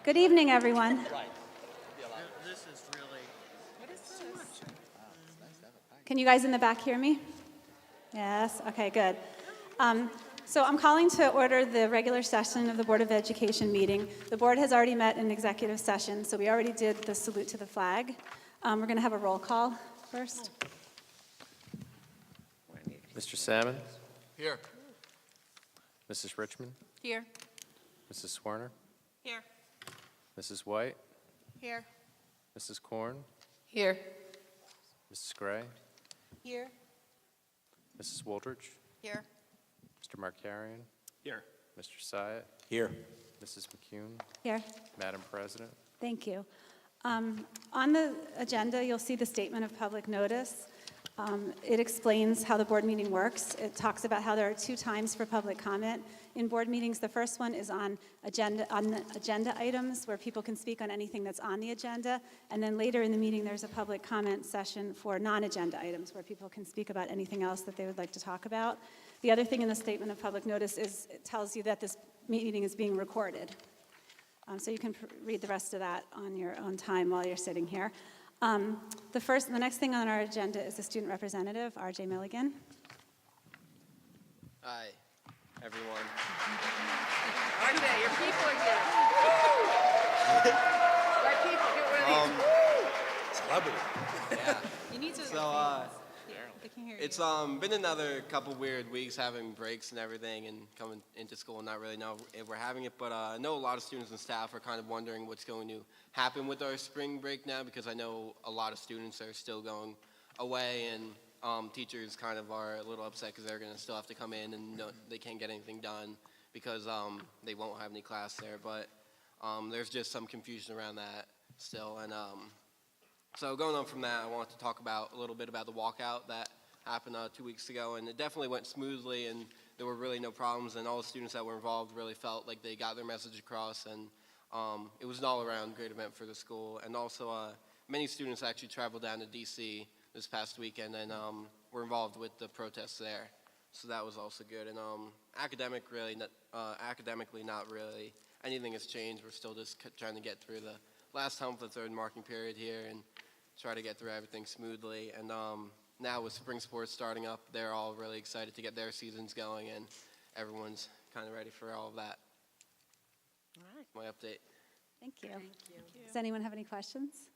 Good evening, everyone. This is really... What is this? Can you guys in the back hear me? Yes? Okay, good. So I'm calling to order the regular session of the Board of Education meeting. The board has already met in executive session, so we already did the salute to the flag. We're going to have a roll call first. Mr. Salmon? Here. Mrs. Richmond? Here. Mrs. Swerner? Here. Mrs. White? Here. Mrs. Korn? Here. Mrs. Gray? Here. Mrs. Woldridge? Here. Mr. Markarian? Here. Mr. Syatt? Here. Mrs. McCune? Here. Madam President? Thank you. On the agenda, you'll see the statement of public notice. It explains how the board meeting works. It talks about how there are 2 times for public comment in board meetings. The first one is on the agenda items where people can speak on anything that's on the agenda. And then later in the meeting, there's a public comment session for non-agenda items where people can speak about anything else that they would like to talk about. The other thing in the statement of public notice is it tells you that this meeting is being recorded. So you can read the rest of that on your own time while you're sitting here. The next thing on our agenda is the student representative, R.J. Milligan. Hi, everyone. RJ, your people are here. My people, get one of these. Celebrity. Yeah. You need to. So, They can hear you. it's been another couple weird weeks having breaks and everything and coming into school and not really know if we're having it, but I know a lot of students and staff are kind of wondering what's going to happen with our spring break now, because I know a lot of students are still going away, and teachers kind of are a little upset because they're going to still have to come in and they can't get anything done because they won't have any class there, but there's just some confusion around that still. And so going on from that, I wanted to talk about a little bit about the walkout that happened 2 weeks ago, and it definitely went smoothly, and there were really no problems, and all the students that were involved really felt like they got their message across, and it was an all-around great event for the school. And also many students actually traveled down to D.C. this past weekend and were involved with the protests there, so that was also good. And academically, not really anything has changed. We're still just trying to get through the last hump of the 3rd marking period here and try to get through everything smoothly. And now with spring sports starting up, they're all really excited to get their seasons going, and everyone's kind of ready for all of that. All right. My update. Thank you. Does anyone have any questions?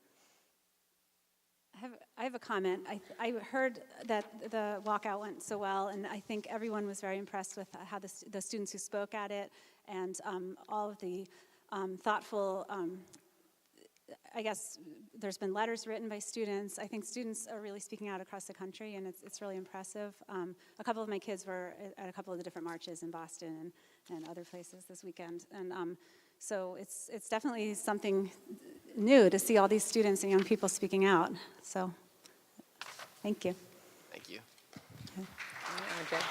I have a comment. I heard that the walkout went so well, and I think everyone was very impressed with how the students who spoke at it and all of the thoughtful, I guess there's been letters written by students. I think students are really speaking out across the country, and it's really impressive. A couple of my kids were at a couple of the different marches in Boston and other places this weekend. And so it's definitely something new to see all these students and young people speaking out. So thank you. Thank you. RJ.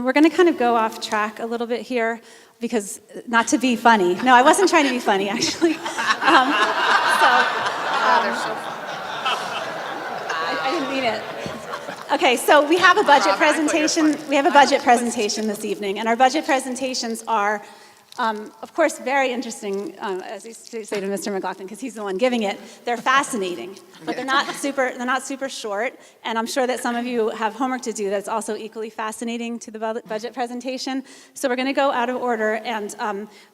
We're going to kind of go off track a little bit here because, not to be funny. No, I wasn't trying to be funny, actually. I didn't mean it. Okay, so we have a budget presentation. We have a budget presentation this evening, and our budget presentations are, of course, very interesting, as you say to Mr. McLaughlin, because he's the one giving it. They're fascinating, but they're not super short. And I'm sure that some of you have homework to do that's also equally fascinating to the budget presentation. So we're going to go out of order and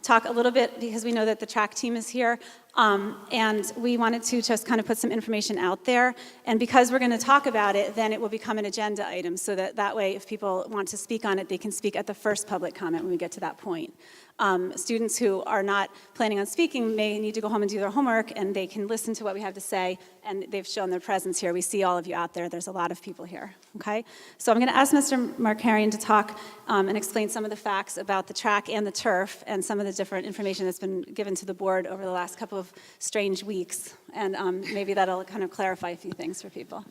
talk a little bit, because we know that the track team is here. And we wanted to just kind of put some information out there. And because we're going to talk about it, then it will become an agenda item, so that way if people want to speak on it, they can speak at the first public comment when we get to that point. Students who are not planning on speaking may need to go home and do their homework, and they can listen to what we have to say, and they've shown their presence here. We see all of you out there. There's a lot of people here, okay? So I'm going to ask Mr. Markarian to talk and explain some of the facts about the track and the turf and some of the different information that's been given to the board over the last couple of strange weeks, and maybe that'll kind of clarify a few things for people.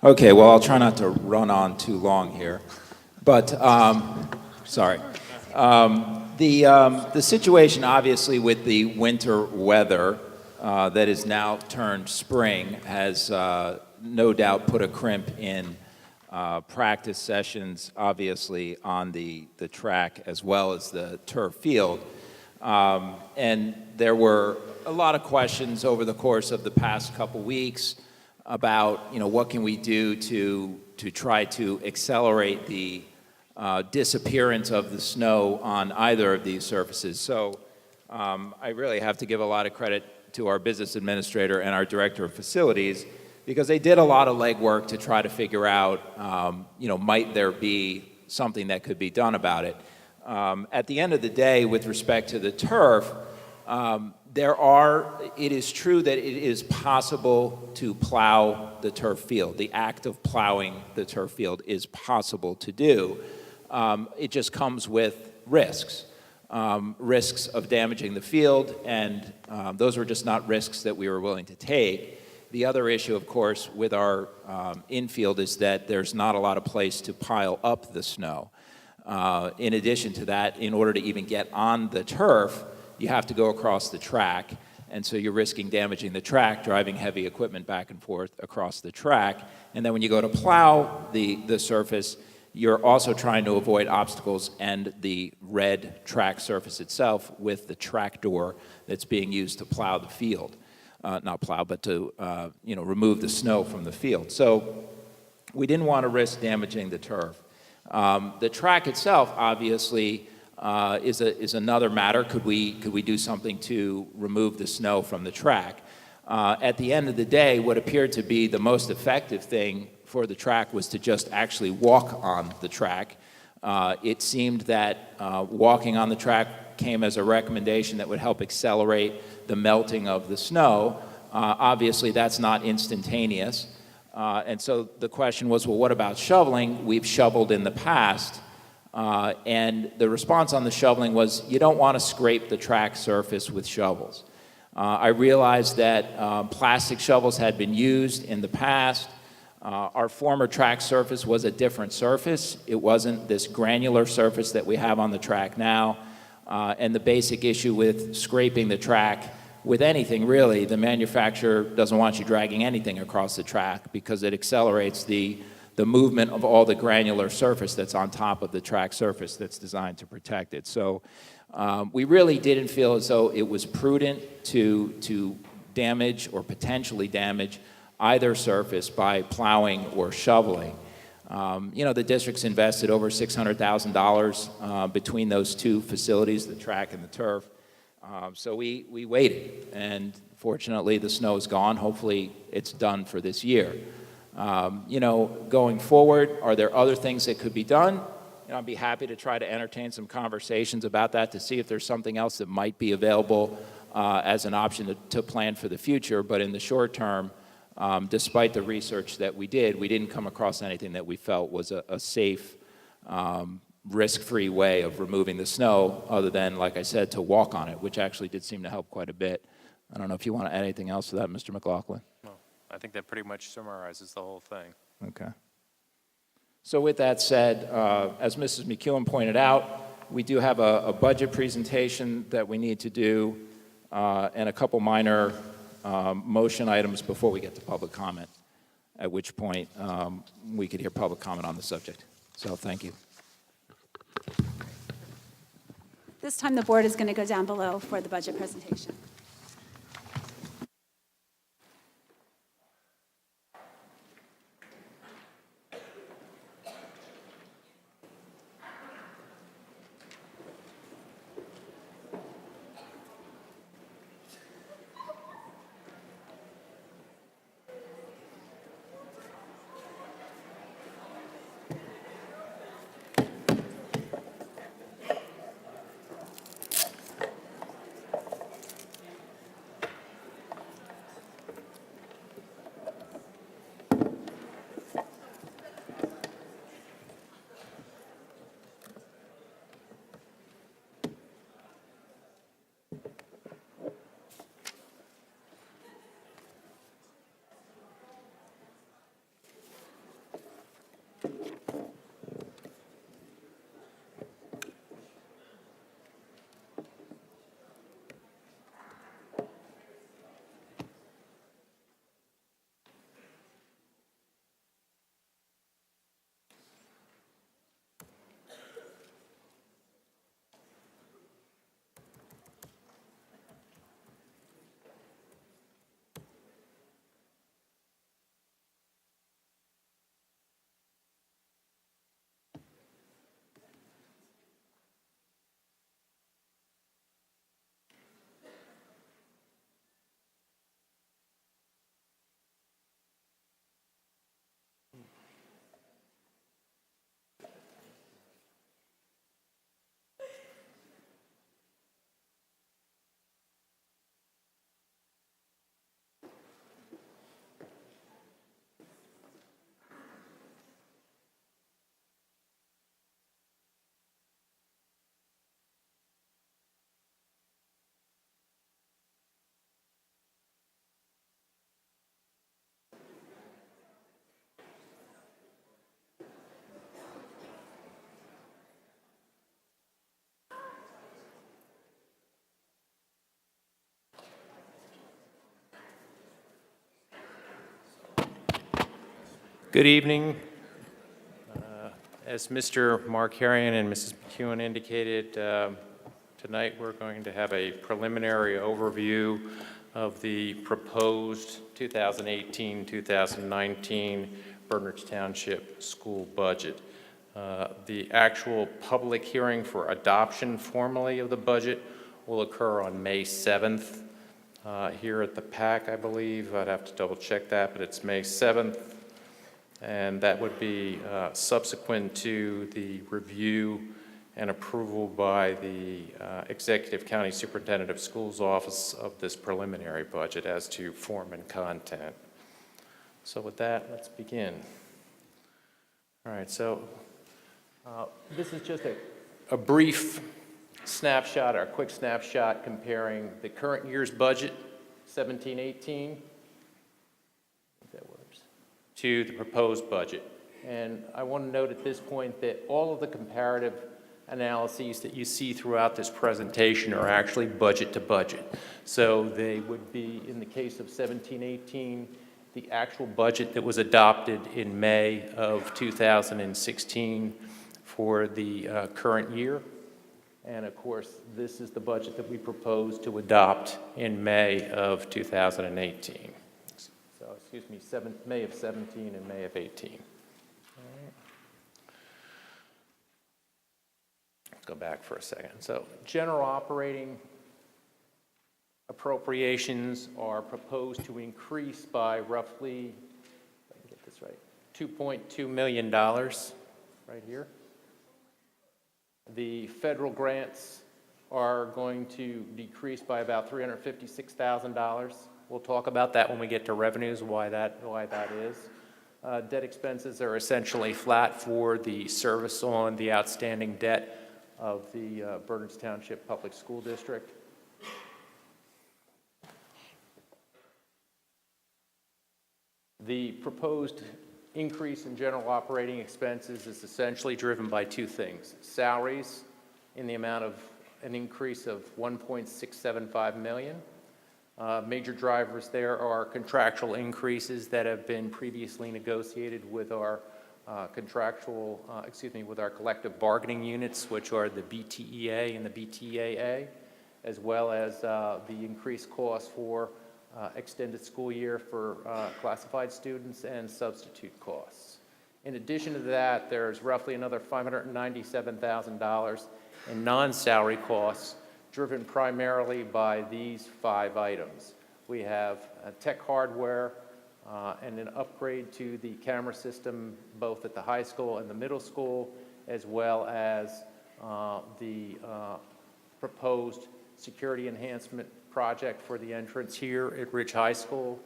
Okay, well, I'll try not to run on too long here, but sorry. The situation, obviously, with the winter weather that is now turned spring has no doubt put a crimp in practice sessions, obviously, on the track as well as the turf field. And there were a lot of questions over the course of the past couple weeks about, what can we do to try to accelerate the disappearance of the snow on either of these surfaces. So I really have to give a lot of credit to our business administrator and our director of facilities, because they did a lot of legwork to try to figure out, might there be something that could be done about it. At the end of the day, with respect to the turf, it is true that it is possible to plow the turf field. The act of plowing the turf field is possible to do. It just comes with risks. Risks of damaging the field, and those were just not risks that we were willing to take. The other issue, of course, with our infield is that there's not a lot of place to pile up the snow. In addition to that, in order to even get on the turf, you have to go across the track, and so you're risking damaging the track, driving heavy equipment back and forth across the track. And then when you go to plow the surface, you're also trying to avoid obstacles and the red track surface itself with the track door that's being used to plow the field. Not plow, but to remove the snow from the field. So we didn't want to risk damaging the turf. The track itself, obviously, is another matter. Could we do something to remove the snow from the track? At the end of the day, what appeared to be the most effective thing for the track was to just actually walk on the track. It seemed that walking on the track came as a recommendation that would help accelerate the melting of the snow. Obviously, that's not instantaneous. And so the question was, well, what about shoveling? We've shoveled in the past. And the response on the shoveling was, you don't want to scrape the track surface with shovels. I realized that plastic shovels had been used in the past. Our former track surface was a different surface. It wasn't this granular surface that we have on the track now. And the basic issue with scraping the track, with anything really, the manufacturer doesn't want you dragging anything across the track because it accelerates the movement of all the granular surface that's on top of the track surface that's designed to protect it. So we really didn't feel as though it was prudent to damage or potentially damage either surface by plowing or shoveling. The district's invested over $600,000 between those two facilities, the track and the turf. So we waited, and fortunately the snow is gone. Hopefully it's done for this year. Going forward, are there other things that could be done? I'd be happy to try to entertain some conversations about that to see if there's something else that might be available as an option to plan for the future. But in the short term, despite the research that we did, we didn't come across anything that we felt was a safe, risk-free way of removing the snow, other than, like I said, to walk on it, which actually did seem to help quite a bit. I don't know if you want to add anything else to that, Mr. McLaughlin. No, I think that pretty much summarizes the whole thing. Okay. So with that said, as Mrs. McEwen pointed out, we do have a budget presentation that we need to do and a couple minor motion items before we get to public comment, at which point we could hear public comment on the subject. So thank you. This time the board is going to go down below for the budget presentation. Good evening. As Mr. Markarian and Mrs. McEwen indicated, tonight we're going to have a preliminary overview of the proposed 2018-2019 Berners Township school budget. The actual public hearing for adoption formally of the budget will occur on May 7th here at the PAC, I believe. I'd have to double check that, but it's May 7th. And that would be subsequent to the review and approval by the Executive County Superintendent of Schools Office of this preliminary budget as to form and content. So with that, let's begin. All right, so this is just a brief snapshot, or a quick snapshot comparing the current year's budget, 17-18, to the proposed budget. And I want to note at this point that all of the comparative analyses that you see throughout this presentation are actually budget to budget. So they would be, in the case of 17-18, the actual budget that was adopted in May of 2016 for the current year. And of course, this is the budget that we propose to adopt in May of 2018. So, excuse me, May of 17 and May of 18. All right. Let's go back for a second. So, general operating appropriations are proposed to increase by roughly, if I can get this right, $2.2 million right here. The federal grants are going to decrease by about $356,000. We'll talk about that when we get to revenues, why that is. Debt expenses are essentially flat for the service on the outstanding debt of the Berners Township Public School District. The proposed increase in general operating expenses is essentially driven by two things. Salaries in the amount of an increase of $1.675 million. Major drivers there are contractual increases that have been previously negotiated with our with our collective bargaining units, which are the BTEA and the BTAA, as well as the increased cost for extended school year for classified students and substitute costs. In addition to that, there's roughly another $597,000 in non-salary costs, driven primarily by these 5 items. We have tech hardware and an upgrade to the camera system both at the high school and the middle school, as well as the proposed security enhancement project for the entrance here at Ridge High School,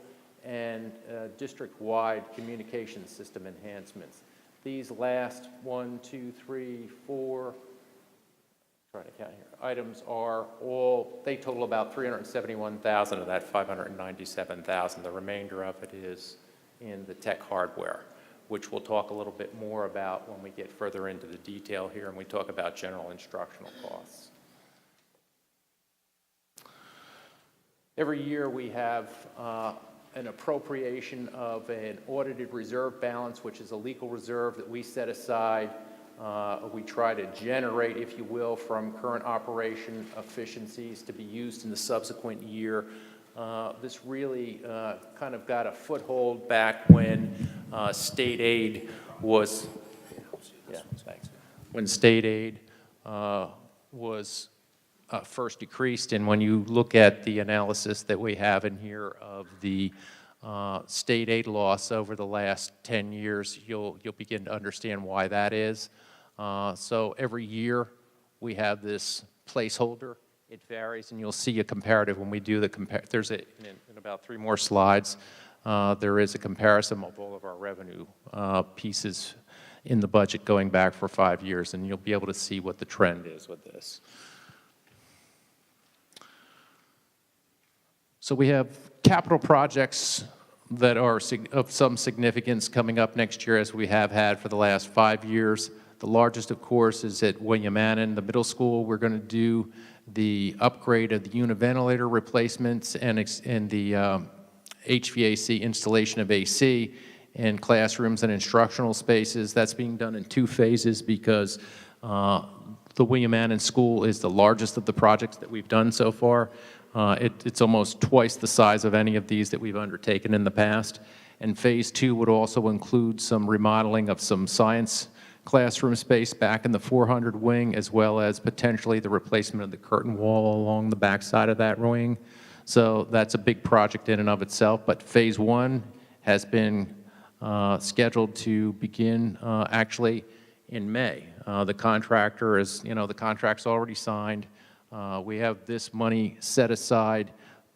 and district-wide communication system enhancements. These last 1, 2, 3, 4, trying to count here, items are all, they total about $371,000 of that $597,000. The remainder of it is in the tech hardware, which we'll talk a little bit more about when we get further into the detail here and we talk about general instructional costs. Every year we have an appropriation of an audited reserve balance, which is a legal reserve that we set aside. We try to generate, if you will, from current operation efficiencies to be used in the subsequent year. This really kind of got a foothold back when state aid was, when state aid was first decreased, and when you look at the analysis that we have in here of the state aid loss over the last 10 years, you'll begin to understand why that is. So every year we have this placeholder. It varies, and you'll see a comparative when we do the there's in about 3 more slides. There is a comparison of all of our revenue pieces in the budget going back for 5 years, and you'll be able to see what the trend is with this. So we have capital projects that are of some significance coming up next year, as we have had for the last 5 years. The largest, of course, is at William Annan, the middle school. We're going to do the upgrade of the univentilator replacements and the HVAC installation of AC. in classrooms and instructional spaces. That's being done in 2 phases because the William Annan School is the largest of the projects that we've done so far. It's almost twice the size of any of these that we've undertaken in the past. And phase 2 would also include some remodeling of some science classroom space back in the 400 wing, as well as potentially the replacement of the curtain wall along the backside of that wing. So that's a big project in and of itself, but phase 1 has been scheduled to begin actually in May. The contractor is, the contract's already signed. We have this money set aside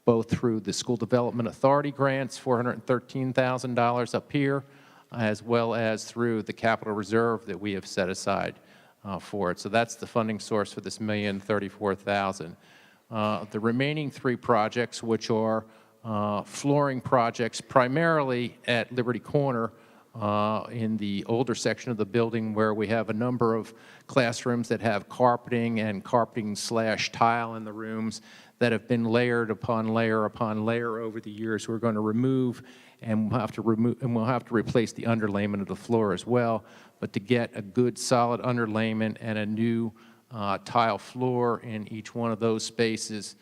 both through the School Development Authority grants, $413,000 up here, as well as through the capital reserve that we have set aside for it. So that's the funding source for this $1,034,000. The remaining 3 projects, which are flooring projects primarily at Liberty Corner in the older section of the building where we have a number of classrooms that have carpeting and carpeting/tile in the rooms that have been layered upon layer upon layer over the years. We're going to remove, and we'll have to replace the underlayment of the floor as well. But to get a good solid underlayment and a new tile floor in each one of those spaces,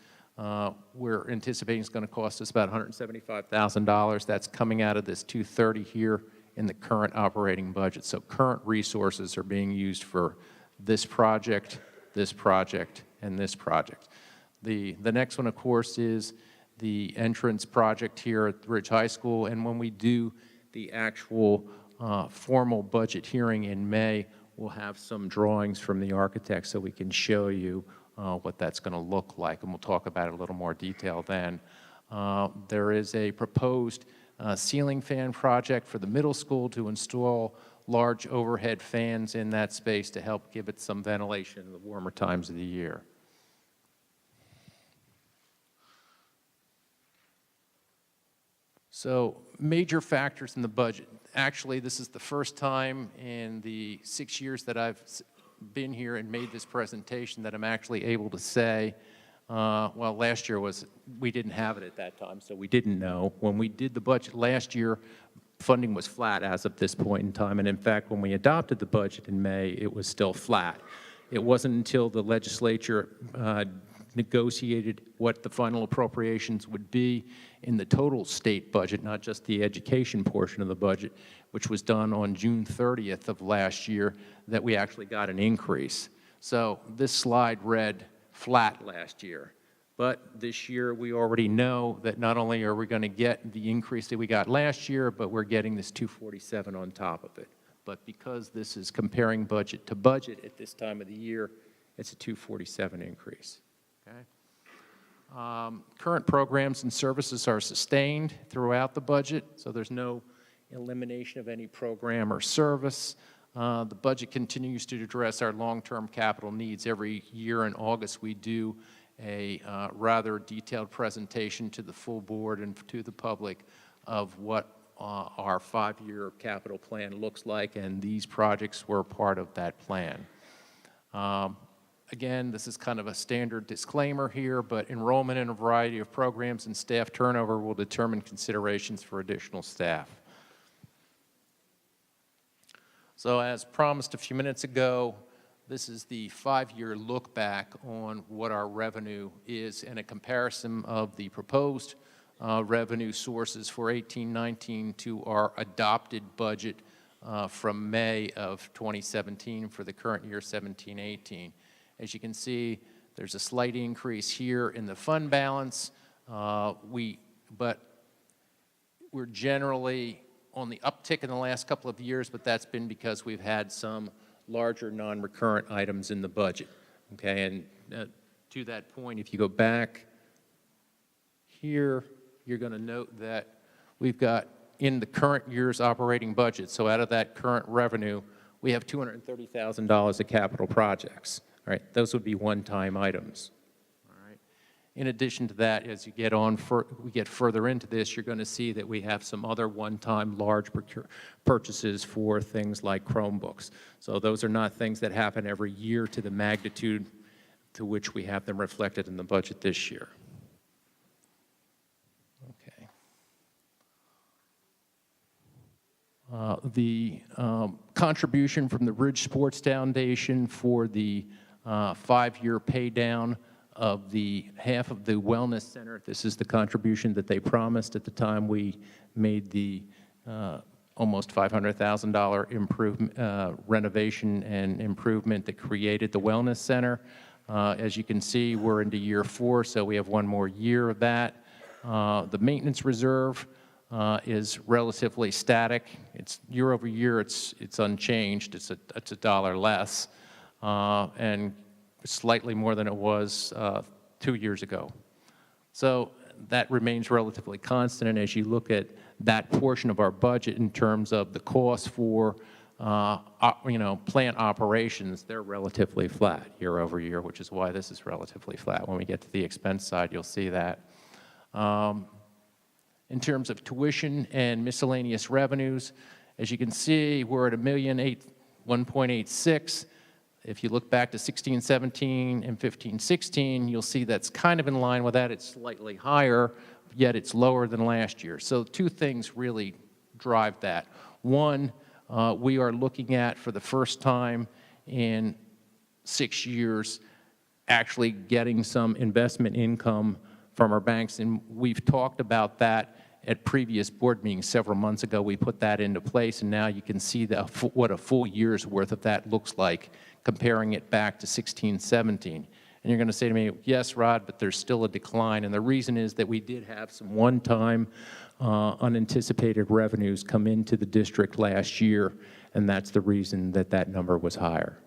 we're anticipating it's going to cost us about $175,000. That's coming out of this $230 here in the current operating budget. So current resources are being used for this project, and this project. The next one, of course, is the entrance project here at Ridge High School. And when we do the actual formal budget hearing in May, we'll have some drawings from the architect so we can show you what that's going to look like, and we'll talk about it in a little more detail then. There is a proposed ceiling fan project for the middle school to install large overhead fans in that space to help give it some ventilation in the warmer times of the year. So major factors in the budget. Actually, this is the first time in the 6 years that I've been here and made this presentation that I'm actually able to say, well, last year we didn't have it at that time, so we didn't know. When we did the budget last year, funding was flat as of this point in time, and in fact, when we adopted the budget in May, it was still flat. It wasn't until the legislature negotiated what the final appropriations would be in the total state budget, not just the education portion of the budget, which was done on June 30th of last year, that we actually got an increase. So this slide read flat last year. But this year we already know that not only are we going to get the increase that we got last year, but we're getting this 247 on top of it. But because this is comparing budget to budget at this time of the year, it's a 247 increase. Okay. Current programs and services are sustained throughout the budget, so there's no elimination of any program or service. The budget continues to address our long-term capital needs. Every year in August, we do a rather detailed presentation to the full board and to the public of what our 5-year capital plan looks like, and these projects were part of that plan. Again, this is kind of a standard disclaimer here, but enrollment in a variety of programs and staff turnover will determine considerations for additional staff. So as promised a few minutes ago, this is the 5-year look back on what our revenue is and a comparison of the proposed revenue sources for 18-19 to our adopted budget from May of 2017 for the current year 17-18. As you can see, there's a slight increase here in the fund balance, but we're generally on the uptick in the last couple of years, but that's been because we've had some larger non-recurrent items in the budget. Okay, and to that point, if you go back here, you're going to note that we've got in the current year's operating budget, so out of that current revenue, we have $230,000 of capital projects. All right, those would be one-time items. All right. In addition to that, as you we get further into this, you're going to see that we have some other one-time large purchases for things like Chromebooks. So those are not things that happen every year to the magnitude to which we have them reflected in the budget this year. Okay. The contribution from the Ridge Sports Foundation for the 5-year pay down of the half of the wellness center. This is the contribution that they promised at the time we made the almost $500,000 improvement, renovation and improvement that created the wellness center. As you can see, we're into year 4, so we have 1 more year of that. The maintenance reserve is relatively static. It's year over year, it's unchanged. It's a dollar less, and slightly more than it was 2 years ago. So that remains relatively constant, and as you look at that portion of our budget in terms of the cost for plant operations, they're relatively flat year over year, which is why this is relatively flat. When we get to the expense side, you'll see that. In terms of tuition and miscellaneous revenues, as you can see, we're at $1.86. If you look back to 16-17 and 15-16, you'll see that's kind of in line with that. It's slightly higher, yet it's lower than last year. So 2 things really drive that. One, we are looking at, for the first time in 6 years, actually getting some investment income from our banks, and we've talked about that at previous board meetings several months ago. We put that into place, and now you can see what a full year's worth of that looks like, comparing it back to 16-17. And you're going to say to me, yes, Rod, but there's still a decline, and the reason is that we did have some one-time unanticipated revenues come into the district last year, and that's the reason that that number was higher.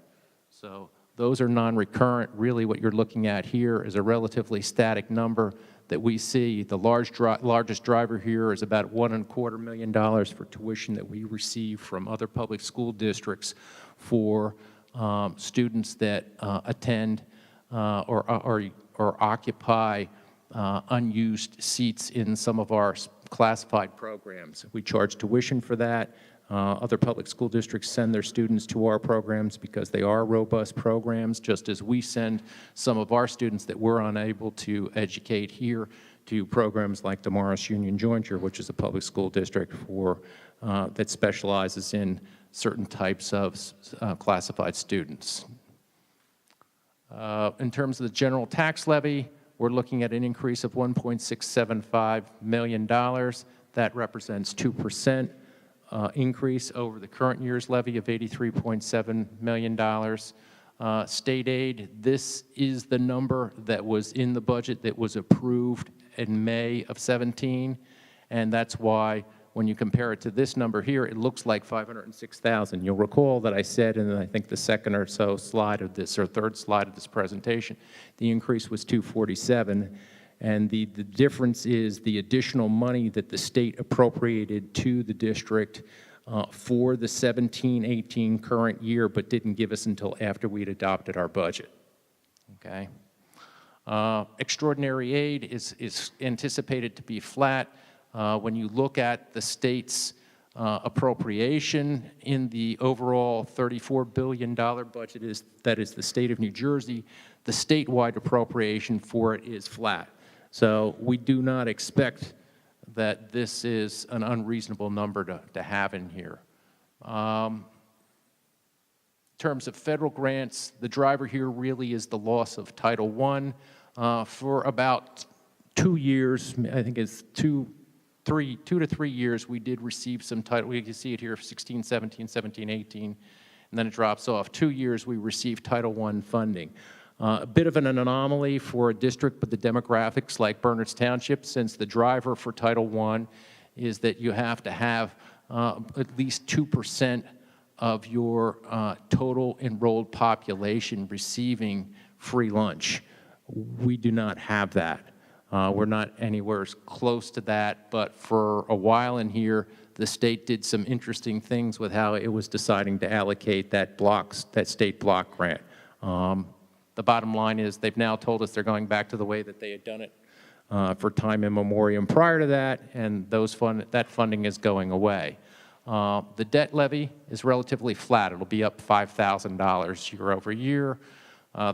So those are non-recurrent. Really what you're looking at here is a relatively static number that we see. The largest driver here is about $1.25 million for tuition that we receive from other public school districts for students that attend or occupy unused seats in some of our classified programs. We charge tuition for that. Other public school districts send their students to our programs because they are robust programs, just as we send some of our students that we're unable to educate here to programs like the Morris Union Jointure, which is a public school district that specializes in certain types of classified students. In terms of the general tax levy, we're looking at an increase of $1.675 million. That represents 2%. Increase over the current year's levy of $83.7 million. State aid, this is the number that was in the budget that was approved in May of 17, and that's why when you compare it to this number here, it looks like $506,000. You'll recall that I said in, I think, the second or so slide of this, or third slide of this presentation, the increase was $247. And the difference is the additional money that the state appropriated to the district for the 17-18 current year, but didn't give us until after we'd adopted our budget. Okay. Extraordinary aid is anticipated to be flat. When you look at the state's appropriation in the overall $34 billion budget that is the state of New Jersey, the statewide appropriation for it is flat. So we do not expect that this is an unreasonable number to have in here. In terms of federal grants, the driver here really is the loss of Title I. For about 2 years, I think it's 2 to 3 years, we did receive some title. You can see it here, 16, 17, 17, 18, and then it drops off. 2 years, we received Title I funding. A bit of an anomaly for a district with the demographics like Bernards Township, since the driver for Title I is that you have to have at least 2% of your total enrolled population receiving free lunch. We do not have that. We're not anywhere close to that, but for a while in here, the state did some interesting things with how it was deciding to allocate that state block grant. The bottom line is they've now told us they're going back to the way that they had done it for time immemorial prior to that, and that funding is going away. The debt levy is relatively flat. It'll be up $5,000 year over year.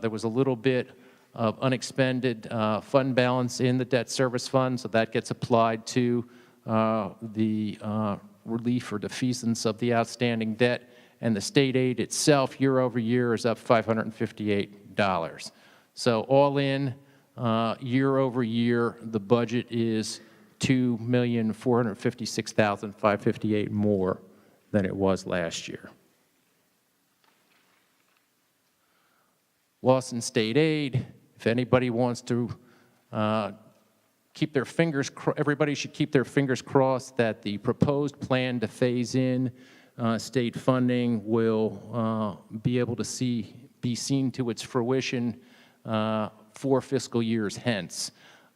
There was a little bit of unexpended fund balance in the debt service fund, so that gets applied to the relief or defeasance of the outstanding debt, and the state aid itself year over year is up $558. So all in, year over year, the budget is $2,456,558 more than it was last year. Loss in state aid, if anybody wants to keep their fingers, everybody should keep their fingers crossed that the proposed plan to phase in state funding will be able to be seen to its fruition 4 fiscal years hence.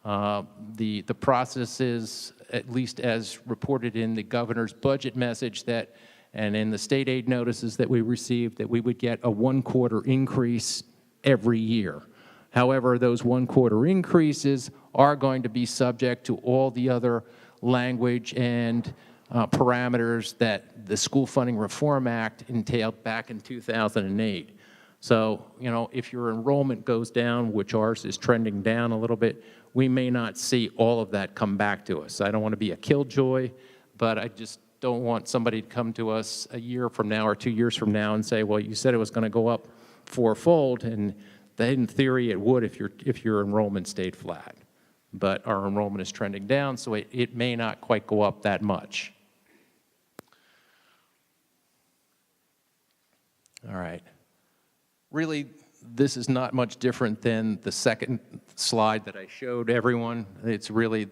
The process is, at least as reported in the governor's budget message and in the state aid notices that we received, that we would get a 1/4 increase every year. However, those 1/4 increases are going to be subject to all the other language and parameters that the School Funding Reform Act entailed back in 2008. So, you know, if your enrollment goes down, which ours is trending down a little bit, we may not see all of that come back to us. I don't want to be a killjoy, but I just don't want somebody to come to us a year from now or 2 years from now and say, well, you said it was going to go up 4-fold, and in theory it would if your enrollment stayed flat. But our enrollment is trending down, so it may not quite go up that much. All right. Really, this is not much different than the second slide that I showed everyone. It's really,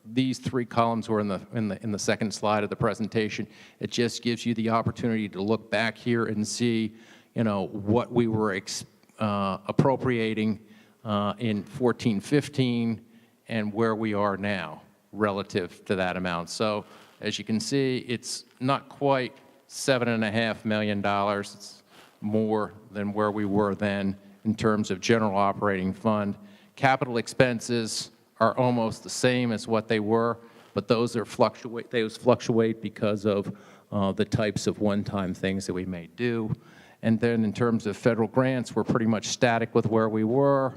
these 3 columns were in the second slide of the presentation. It just gives you the opportunity to look back here and see, you know, what we were appropriating in 14-15 and where we are now relative to that amount. So as you can see, it's not quite $7.5 million. It's more than where we were then in terms of general operating fund. Capital expenses are almost the same as what they were, but those fluctuate because of the types of one-time things that we may do. And then in terms of federal grants, we're pretty much static with where we were.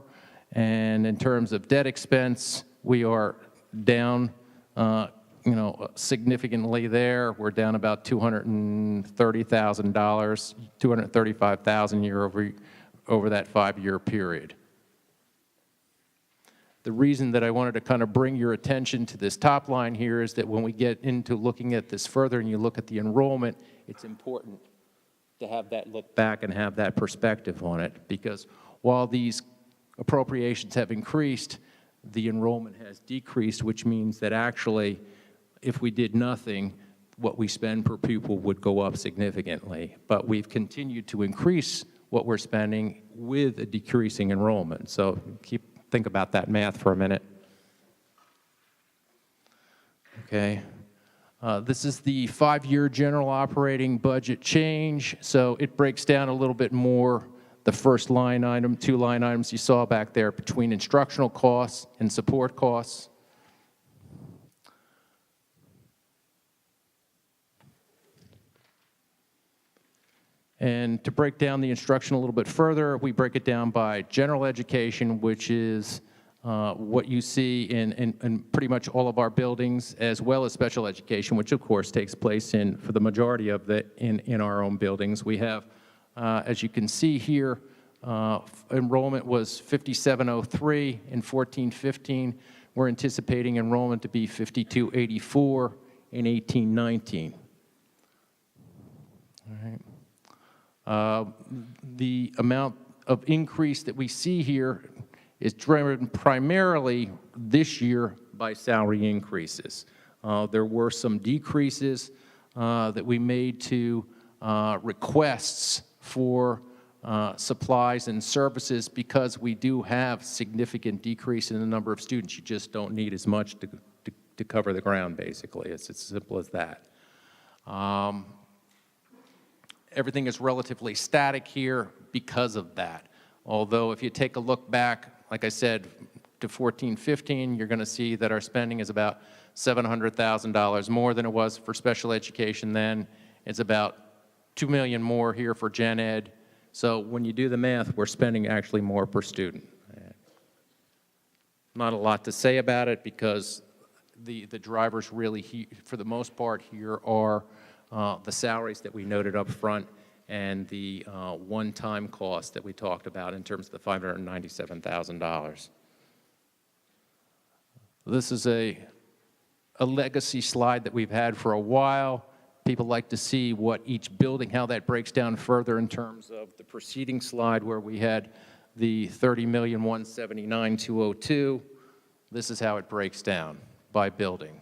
And in terms of debt expense, we are down significantly there. We're down about $230,000, $235,000 year over that 5-year period. The reason that I wanted to kind of bring your attention to this top line here is that when we get into looking at this further and you look at the enrollment, it's important to have that look back and have that perspective on it, because while these appropriations have increased, the enrollment has decreased, which means that actually, if we did nothing, what we spend per pupil would go up significantly. But we've continued to increase what we're spending with a decreasing enrollment. So think about that math for a minute. Okay. This is the 5-year general operating budget change. So it breaks down a little bit more. The first line item, 2 line items you saw back there between instructional costs and support costs. And to break down the instruction a little bit further, we break it down by general education, which is what you see in pretty much all of our buildings, as well as special education, which of course takes place for the majority of in our own buildings. We have, as you can see here, enrollment was 5703 in 14-15. We're anticipating enrollment to be 5284 in 18-19. All right. The amount of increase that we see here is driven primarily this year by salary increases. There were some decreases that we made to requests for supplies and services because we do have significant decrease in the number of students. You just don't need as much to cover the ground, basically. It's as simple as that. Everything is relatively static here because of that. Although if you take a look back, like I said, to 14-15, you're going to see that our spending is about $700,000 more than it was for special education then. It's about $2 million more here for gen ed. So when you do the math, we're spending actually more per student. Not a lot to say about it because the drivers really, for the most part here, are the salaries that we noted up front and the one-time cost that we talked about in terms of the $597,000. This is a legacy slide that we've had for a while. People like to see what each building, how that breaks down further in terms of the preceding slide where we had the $30,179,202. This is how it breaks down by building.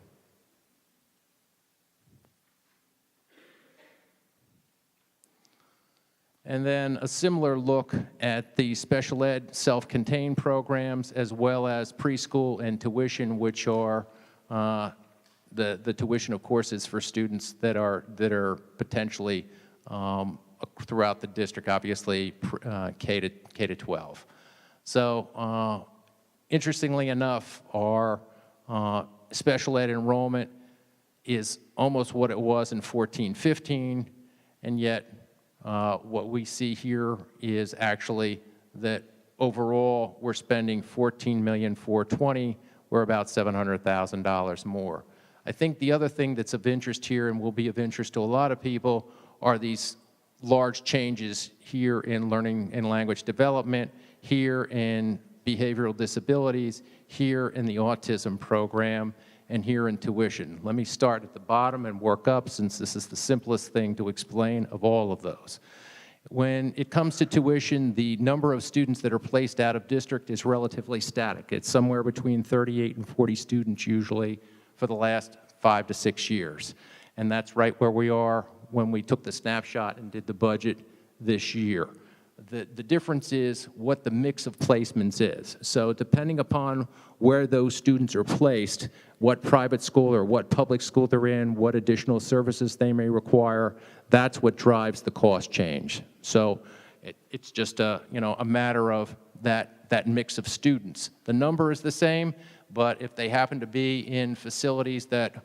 And then a similar look at the special ed self-contained programs as well as preschool and tuition, which are the tuition, of course, is for students that are potentially throughout the district, obviously K to 12. So interestingly enough, our special ed enrollment is almost what it was in 14-15, and yet what we see here is actually that overall we're spending $14,420,000. We're about $700,000 more. I think the other thing that's of interest here and will be of interest to a lot of people are these large changes here in learning and language development, here in behavioral disabilities, here in the autism program, and here in tuition. Let me start at the bottom and work up, since this is the simplest thing to explain of all of those. When it comes to tuition, the number of students that are placed out of district is relatively static. It's somewhere between 38 and 40 students usually for the last 5 to 6 years. And that's right where we are when we took the snapshot and did the budget this year. The difference is what the mix of placements is. So depending upon where those students are placed, what private school or what public school they're in, what additional services they may require, that's what drives the cost change. So it's just a matter of that mix of students. The number is the same, but if they happen to be in facilities that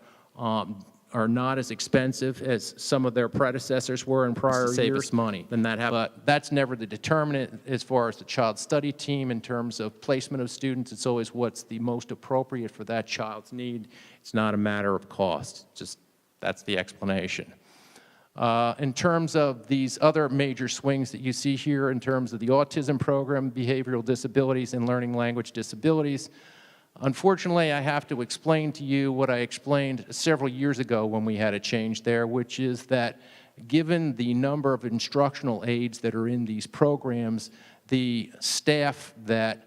are not as expensive as some of their predecessors were in prior years, save us money, then that happens. But that's never the determinant as far as the child study team in terms of placement of students. It's always what's the most appropriate for that child's need. It's not a matter of cost. Just that's the explanation. In terms of these other major swings that you see here in terms of the autism program, behavioral disabilities, and learning language disabilities, unfortunately, I have to explain to you what I explained several years ago when we had a change there, which is that given the number of instructional aides that are in these programs, the staff that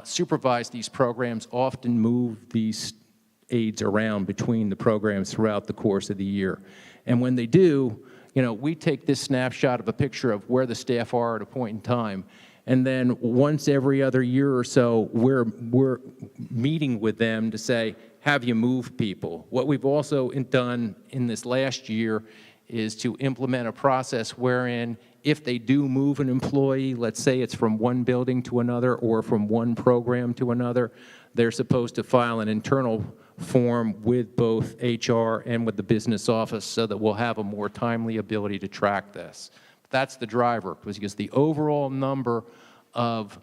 supervise these programs often move these aides around between the programs throughout the course of the year. And when they do, we take this snapshot of a picture of where the staff are at a point in time. And then once every other year or so, we're meeting with them to say, have you moved people? What we've also done in this last year is to implement a process wherein if they do move an employee, let's say it's from one building to another or from one program to another, they're supposed to file an internal form with both HR and with the business office so that we'll have a more timely ability to track this. That's the driver, because the overall number of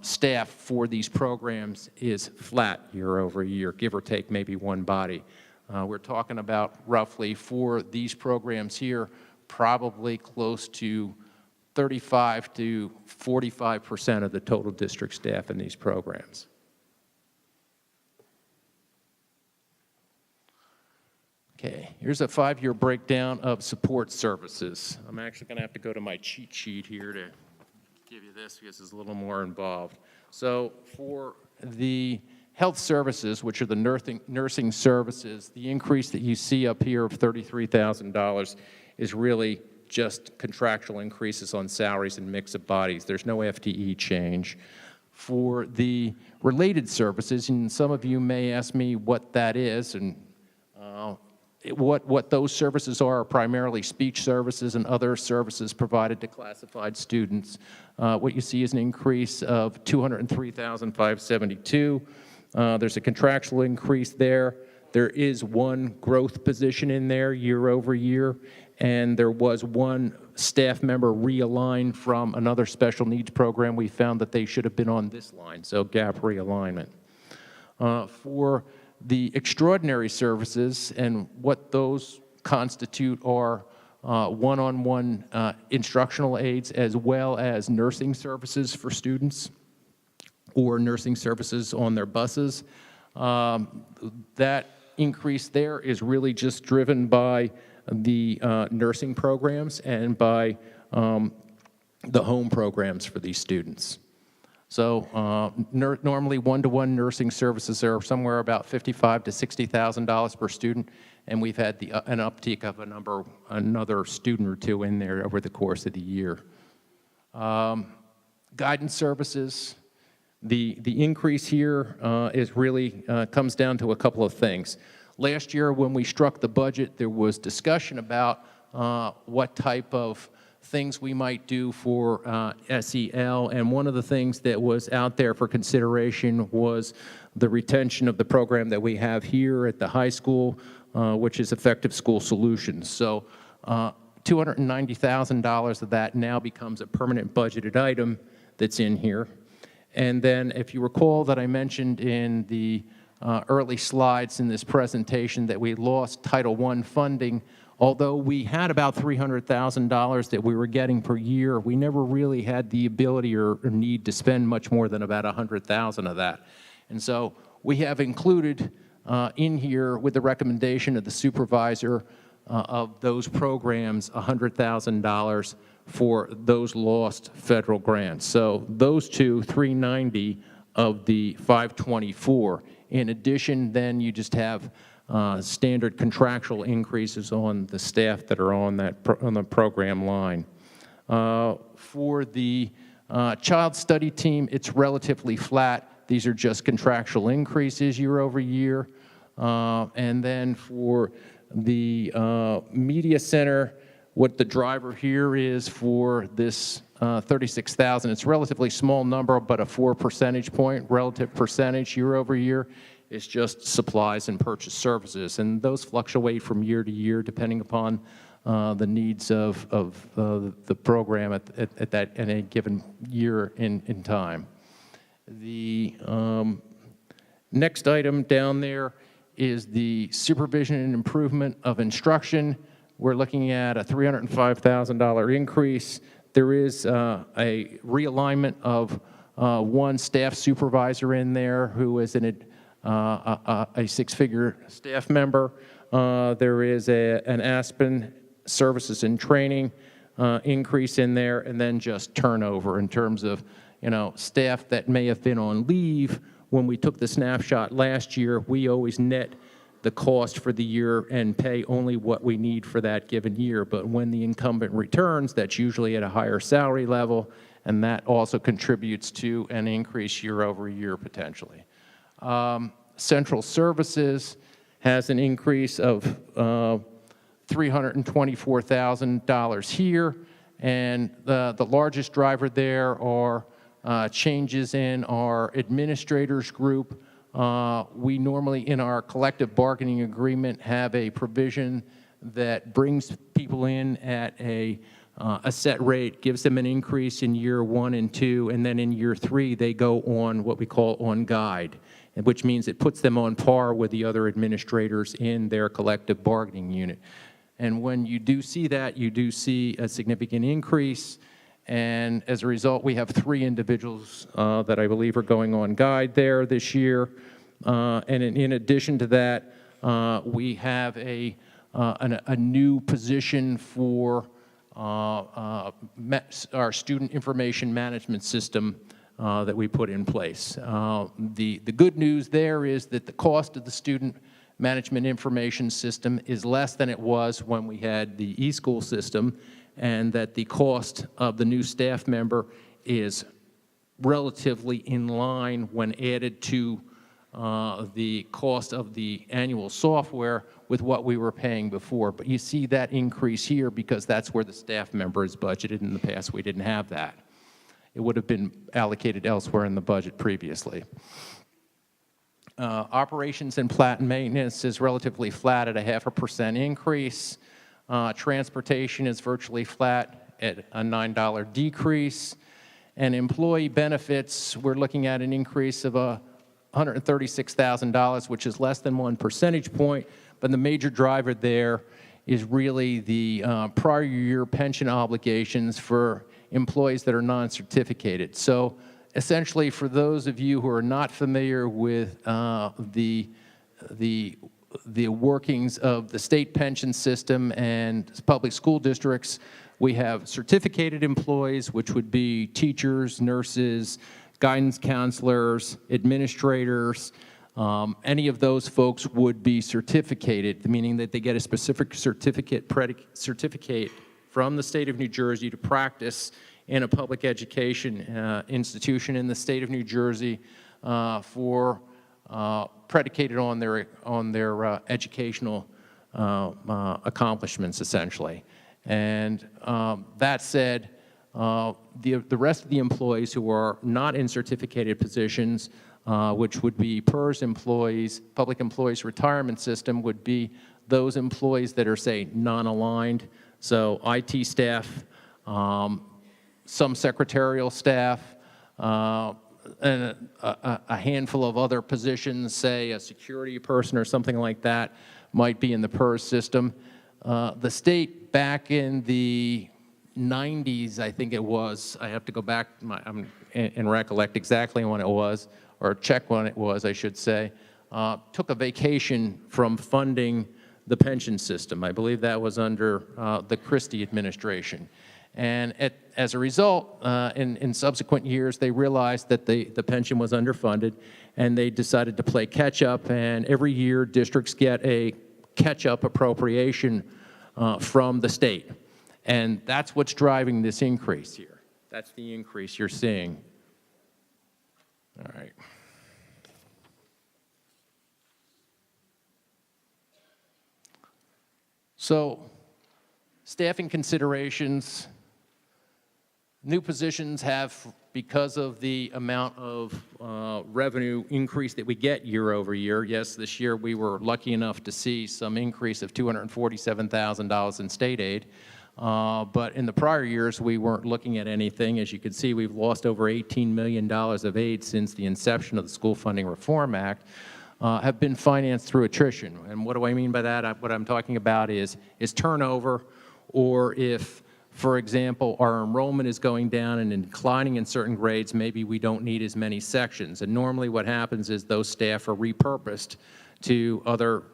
staff for these programs is flat year over year, give or take maybe one body. We're talking about roughly for these programs here, probably close to 35 to 45% of the total district staff in these programs. Okay, here's a 5-year breakdown of support services. I'm actually going to have to go to my cheat sheet here to give you this because it's a little more involved. So for the health services, which are the nursing services, the increase that you see up here of $33,000 is really just contractual increases on salaries and mix of bodies. There's no FTE change. For the related services, and some of you may ask me what that is, and what those services are primarily speech services and other services provided to classified students. What you see is an increase of $203,572. There's a contractual increase there. There is one growth position in there year over year, and there was one staff member realigned from another special needs program. We found that they should have been on this line, so gap realignment. For the extraordinary services, and what those constitute are one-on-one instructional aids as well as nursing services for students or nursing services on their buses. That increase there is really just driven by the nursing programs and by the home programs for these students. So normally one-to-one nursing services are somewhere about $55,000 to $60,000 per student, and we've had an uptick of another student or two in there over the course of the year. Guidance services, the increase here is really comes down to a couple of things. Last year when we struck the budget, there was discussion about what type of things we might do for SEL, and one of the things that was out there for consideration was the retention of the program that we have here at the high school, which is Effective School Solutions. So $290,000 of that now becomes a permanent budgeted item that's in here. And then if you recall that I mentioned in the early slides in this presentation that we lost Title I funding. Although we had about $300,000 that we were getting per year, we never really had the ability or need to spend much more than about $100,000 of that. And so we have included in here, with the recommendation of the supervisor of those programs, $100,000 for those lost federal grants. So those two, 390 of the 524. In addition, then you just have standard contractual increases on the staff that are on that on the program line. For the child study team, it's relatively flat. These are just contractual increases year over year. And then for the media center, what the driver here is for this 36,000, it's a relatively small number, but a 4 percentage point relative percentage year over year is just supplies and purchase services. And those fluctuate from year to year depending upon the needs of the program at that in a given year in time. The next item down there is the supervision and improvement of instruction. We're looking at a $305,000 increase. There is a realignment of one staff supervisor in there who is a six-figure staff member. There is an Aspen services and training increase in there, and then just turnover in terms of, staff that may have been on leave. When we took the snapshot last year, we always net the cost for the year and pay only what we need for that given year. But when the incumbent returns, that's usually at a higher salary level, and that also contributes to an increase year over year potentially. Central services has an increase of $324,000 here, and the largest driver there are changes in our administrators group. We normally, in our collective bargaining agreement, have a provision that brings people in at a set rate, gives them an increase in year 1 and 2, and then in year 3 they go on what we call on guide, which means it puts them on par with the other administrators in their collective bargaining unit. And when you do see that, you do see a significant increase. And as a result, we have 3 individuals that I believe are going on guide there this year. And in addition to that, we have a new position for our student information management system that we put in place. The good news there is that the cost of the student management information system is less than it was when we had the eSchool system, and that the cost of the new staff member is relatively in line when added to the cost of the annual software with what we were paying before. But you see that increase here because that's where the staff member is budgeted. In the past, we didn't have that. It would have been allocated elsewhere in the budget previously. Operations and plant maintenance is relatively flat at a 0.5% increase. Transportation is virtually flat at a $9 decrease. And employee benefits, we're looking at an increase of $136,000, which is less than 1 percentage point, but the major driver there is really the prior year pension obligations for employees that are non-certificated. So essentially, for those of you who are not familiar with the workings of the state pension system and public school districts, we have certificated employees, which would be teachers, nurses, guidance counselors, administrators. Any of those folks would be certificated, meaning that they get a specific certificate from the state of New Jersey to practice in a public education institution in the state of New Jersey for predicated on their educational accomplishments, essentially. And that said, the rest of the employees who are not in certificated positions, which would be PERS employees, Public Employees Retirement System, would be those employees that are, say, non-aligned, so IT staff, some secretarial staff, and a handful of other positions, say a security person or something like that, might be in the PERS system. The state back in the 90s, I think it was, I have to go back and recollect exactly when it was, or check when it was, I should say, took a vacation from funding the pension system. I believe that was under the Christie administration. And as a result, in subsequent years, they realized that the pension was underfunded, and they decided to play catch-up, and every year districts get a catch-up appropriation from the state. And that's what's driving this increase here. That's the increase you're seeing. All right. So, staffing considerations. New positions have, because of the amount of revenue increase that we get year over year, yes, this year we were lucky enough to see some increase of $247,000 in state aid, but in the prior years we weren't looking at anything. As you can see, we've lost over $18 million of aid since the inception of the School Funding Reform Act, have been financed through attrition. And what do I mean by that? What I'm talking about is turnover, or if, for example, our enrollment is going down and declining in certain grades, maybe we don't need as many sections. And normally what happens is those staff are repurposed to other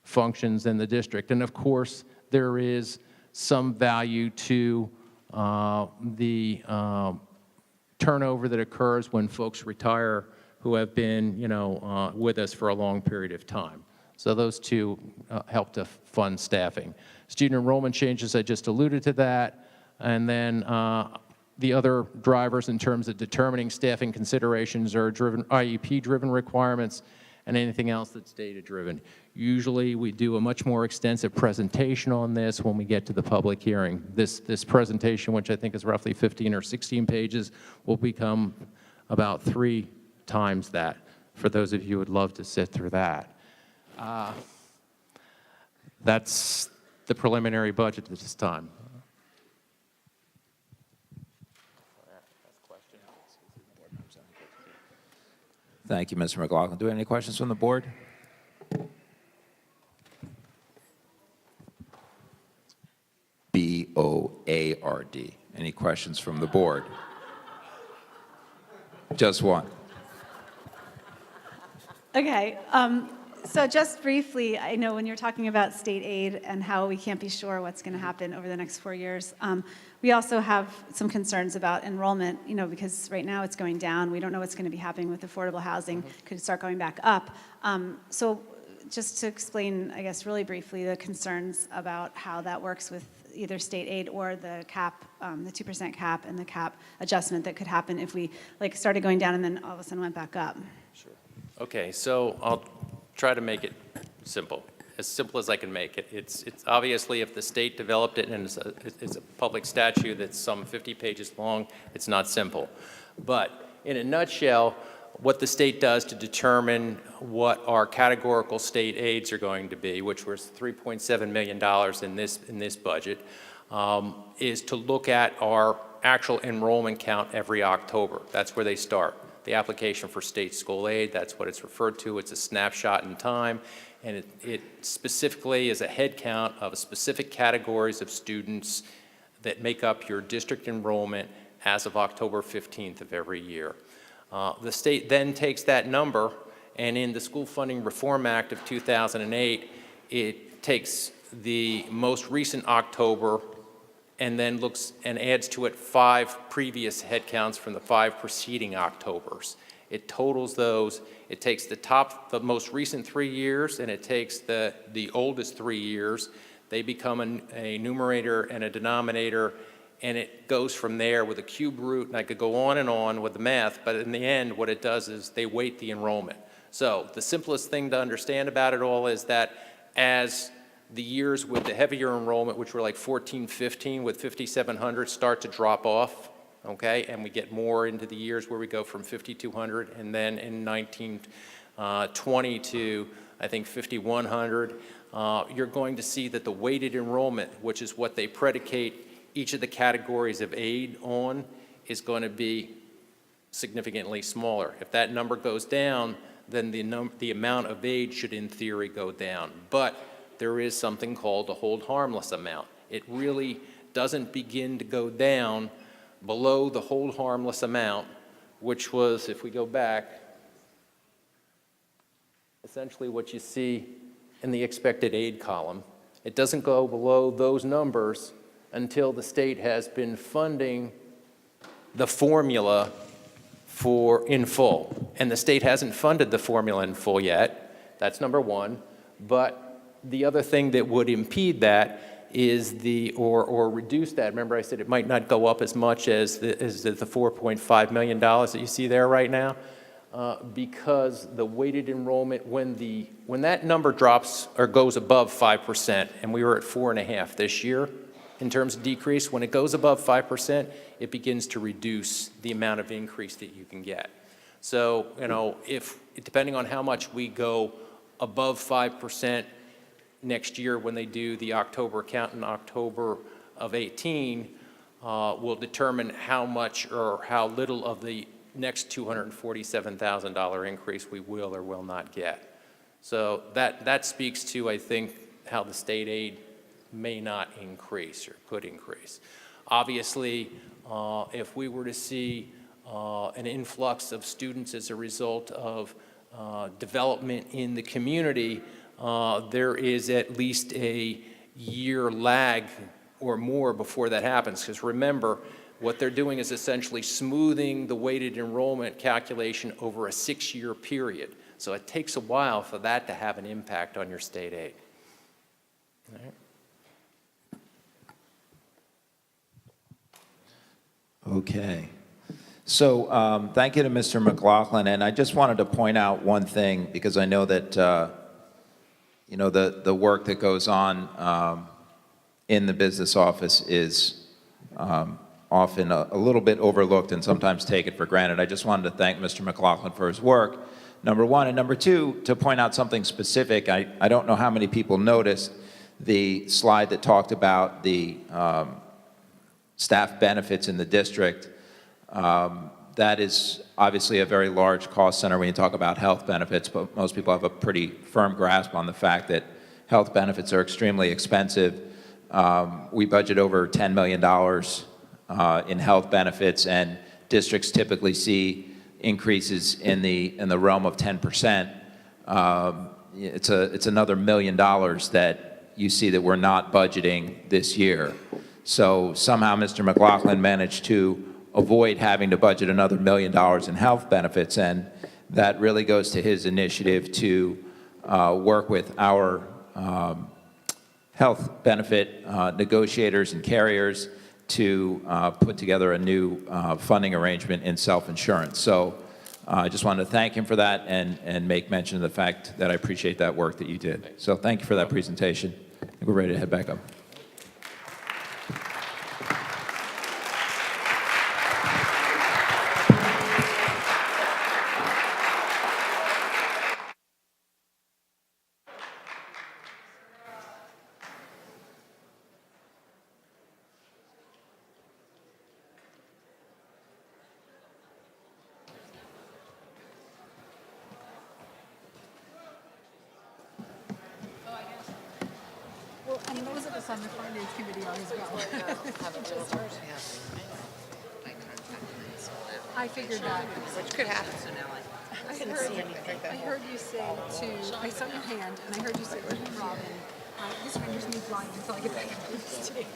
functions in the district. And of course, there is some value to the turnover that occurs when folks retire who have been, with us for a long period of time. So those two help to fund staffing. Student enrollment changes, I just alluded to that. And then the other drivers in terms of determining staffing considerations are IEP-driven requirements and anything else that's data-driven. Usually we do a much more extensive presentation on this when we get to the public hearing. This presentation, which I think is roughly 15 or 16 pages, will become about 3 times that, for those of you who would love to sit through that. That's the preliminary budget at this time. Thank you, Mr. McLaughlin. Do we have any questions from the board? BOARD. Any questions from the board? Just one. Okay, so just briefly, I know when you're talking about state aid and how we can't be sure what's going to happen over the next 4 years, we also have some concerns about enrollment, because right now it's going down. We don't know what's going to be happening with affordable housing. Could start going back up. So just to explain, I guess, really briefly, the concerns about how that works with either state aid or the cap, the 2% cap and the cap adjustment that could happen if we started going down and then all of a sudden went back up. Sure. Okay, so I'll try to make it simple as I can make it. It's obviously, if the state developed it and it's a public statute that's some 50 pages long, it's not simple. But in a nutshell, what the state does to determine what our categorical state aids are going to be, which was $3.7 million in this budget, is to look at our actual enrollment count every October. That's where they start. the application for state school aid. That's what it's referred to. It's a snapshot in time, and it specifically is a head count of specific categories of students that make up your district enrollment as of October 15th of every year. The state then takes that number, and in the School Funding Reform Act of 2008, it takes the most recent October and then looks and adds to it 5 previous head counts from the 5 preceding Octobers. It totals those. It takes the most recent 3 years, and it takes the oldest 3 years. They become a numerator and a denominator, and it goes from there with a cube root, and I could go on with the math, but in the end, what it does is they weight the enrollment. So the simplest thing to understand about it all is that as the years with the heavier enrollment, which were like 14, 15 with 5,700, start to drop off, okay, and we get more into the years where we go from 5,200, and then in 1920 to, I think, 5,100, you're going to see that the weighted enrollment, which is what they predicate each of the categories of aid on, is going to be significantly smaller. If that number goes down, then the amount of aid should, in theory, go down. But there is something called a hold harmless amount. It really doesn't begin to go down below the hold harmless amount, which was, if we go back, essentially what you see in the expected aid column. It doesn't go below those numbers until the state has been funding the formula in full. And the state hasn't funded the formula in full yet. That's number one. But the other thing that would impede that is or reduce that. Remember I said it might not go up as much as the $4.5 million that you see there right now, because the weighted enrollment, when that number drops or goes above 5%, and we were at 4.5 this year in terms of decrease, when it goes above 5%, it begins to reduce the amount of increase that you can get. So, if depending on how much we go above 5%, next year when they do the October count in October of 18 will determine how much or how little of the next $247,000 increase we will or will not get. So that speaks to, I think, how the state aid may not increase or could increase. Obviously, if we were to see an influx of students as a result of development in the community, there is at least a year lag or more before that happens. Because remember, what they're doing is essentially smoothing the weighted enrollment calculation over a 6-year period. So it takes a while for that to have an impact on your state aid. All right. Okay. So thank you to Mr. McLaughlin. And I just wanted to point out one thing, because I know that the work that goes on in the business office is often a little bit overlooked and sometimes taken for granted. I just wanted to thank Mr. McLaughlin for his work, number one. And number two, to point out something specific. I don't know how many people noticed the slide that talked about the staff benefits in the district. That is obviously a very large cost center when you talk about health benefits, but most people have a pretty firm grasp on the fact that health benefits are extremely expensive. We budget over $10 million in health benefits, and districts typically see increases in the realm of 10%. It's another $1 million that you see that we're not budgeting this year. So somehow Mr. McLaughlin managed to avoid having to budget another $1 million in health benefits, and that really goes to his initiative to work with our health benefit negotiators and carriers to put together a new funding arrangement in self-insurance. So I just wanted to thank him for that and make mention of the fact that I appreciate that work that you did. So thank you for that presentation. I think we're ready to head back up. us on the finance committee on as well. I figured that. Which could happen. I heard you say to, I saw your hand, and I heard you say to Robin, this one just needs blind until I get back on the stage.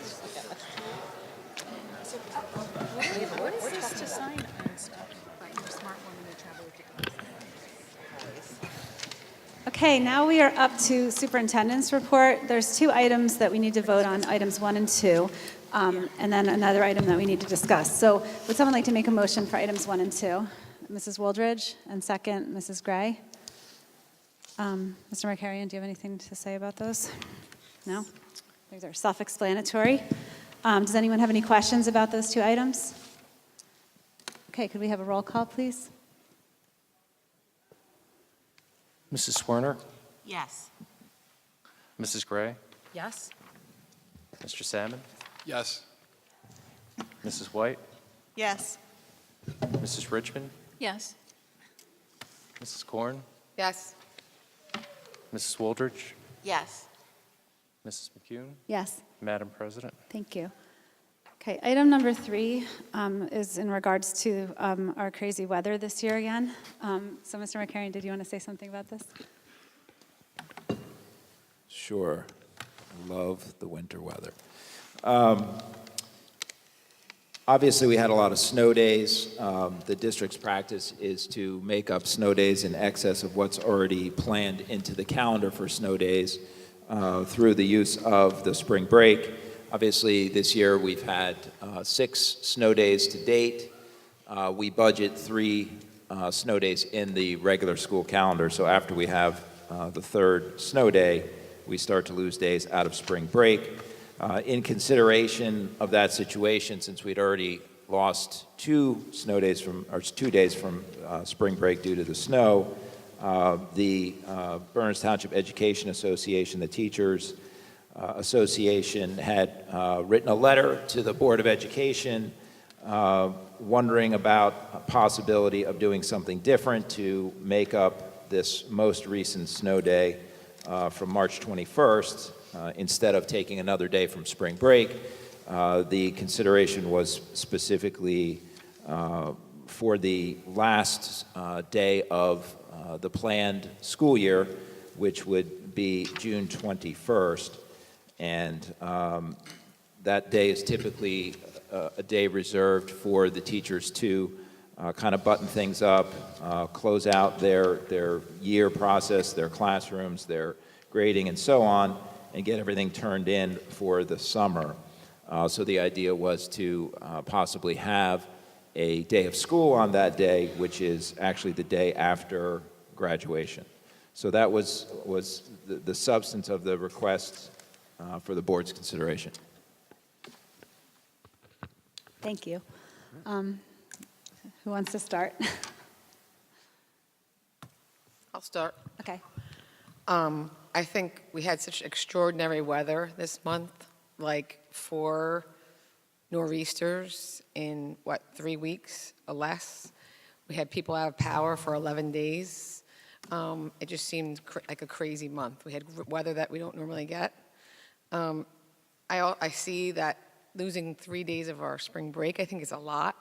What is to sign on stuff? Right, you're a smart woman, you travel with your Okay, now we are up to superintendent's report. There's 2 items that we need to vote on, items 1 and 2, and then another item that we need to discuss. So would someone like to make a motion for items 1 and 2? Mrs. Wooldridge, and second, Mrs. Gray. Mr. Markarian, do you have anything to say about those? No? These are self-explanatory. Does anyone have any questions about those 2 items? Okay, could we have a roll call, please? Mrs. Swerner, Yes. Mrs. Gray, Yes? Mr. Salmon, Yes. Mrs. White, Yes. Mrs. Richmond, Yes. Mrs. Korn, Yes. Mrs. Wooldridge, Yes. Mrs. McCune, Yes. Madam President. Thank you. Okay, item number 3 is in regards to our crazy weather this year again. So, Mr. McCarron, did you want to say something about this? Sure. I love the winter weather. Obviously, we had a lot of snow days. The district's practice is to make up snow days in excess of what's already planned into the calendar for snow days through the use of the spring break. Obviously, this year we've had 6 snow days to date. We budget 3 snow days in the regular school calendar, so after we have the 3rd snow day, we start to lose days out of spring break. In consideration of that situation, since we'd already lost 2 days from spring break due to the snow, the Berners Township Education Association, the teachers Association, had written a letter to the Board of Education wondering about a possibility of doing something different to make up this most recent snow day from March 21st. Instead of taking another day from spring break, the consideration was specifically for the last day of the planned school year, which would be June 21st. And that day is typically a day reserved for the teachers to kind of button things up, close out their year process, their classrooms, their grading, and so on, and get everything turned in for the summer. So the idea was to possibly have a day of school on that day, which is actually the day after graduation. So that was the substance of the request for the board's consideration. Thank you. Who wants to start? I'll start. Okay. I think we had such extraordinary weather this month, like 4 nor'easters in, 3 weeks or less. We had people out of power for 11 days. It just seemed like a crazy month. We had weather that we don't normally get. I see that losing 3 days of our spring break, I think, is a lot.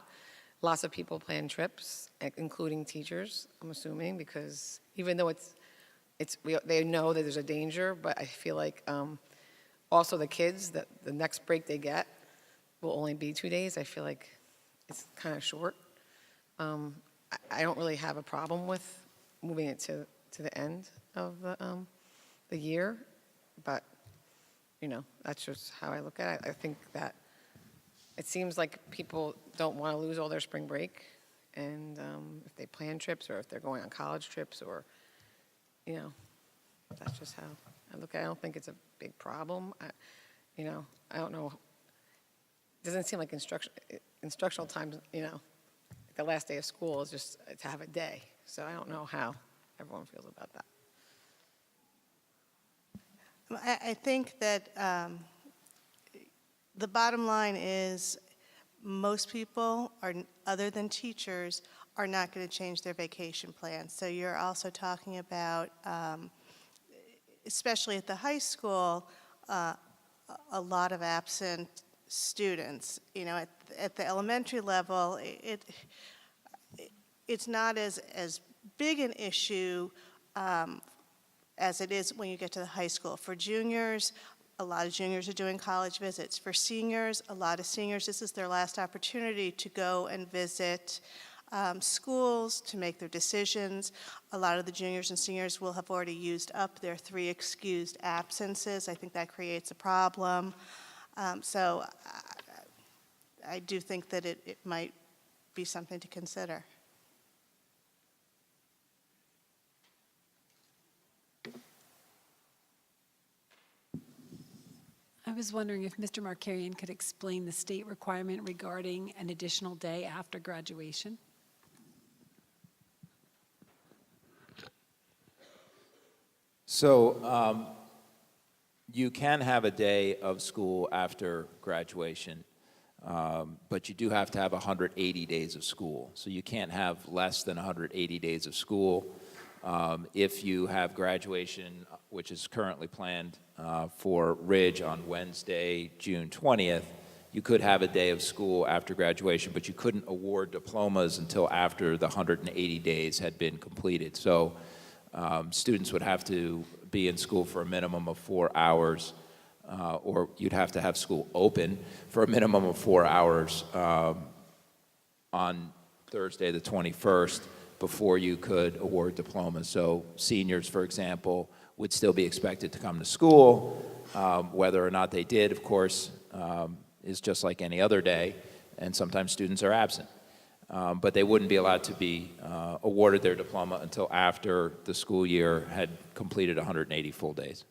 Lots of people plan trips, including teachers, I'm assuming, because even though they know that there's a danger, but I feel like also the kids, the next break they get will only be 2 days. I feel like it's kind of short. I don't really have a problem with moving it to the end of the year, but that's just how I look at it. I think that it seems like people don't want to lose all their spring break, and if they plan trips or if they're going on college trips, or that's just how I look at it. I don't think it's a big problem. I don't know. It doesn't seem like instructional time, the last day of school is just to have a day. So I don't know how everyone feels about that. I think that the bottom line is most people, other than teachers, are not going to change their vacation plans. So you're also talking about, especially at the high school, a lot of absent students. You know, at the elementary level, it's not as big an issue as it is when you get to the high school. For juniors, a lot of juniors are doing college visits. For seniors, a lot of seniors, this is their last opportunity to go and visit schools, to make their decisions. A lot of the juniors and seniors will have already used up their 3 excused absences. I think that creates a problem. So I do think that it might be something to consider. I was wondering if Mr. Markarian could explain the state requirement regarding an additional day after graduation? So you can have a day of school after graduation, but you do have to have 180 days of school. So you can't have less than 180 days of school. If you have graduation, which is currently planned for Ridge on Wednesday, June 20th, you could have a day of school after graduation, but you couldn't award diplomas until after the 180 days had been completed. So students would have to be in school for a minimum of 4 hours, or you'd have to have school open for a minimum of 4 hours on Thursday the 21st before you could award diplomas. So seniors, for example, would still be expected to come to school. Whether or not they did, of course, is just like any other day, and sometimes students are absent. But they wouldn't be allowed to be awarded their diploma until after the school year had completed 180 full days,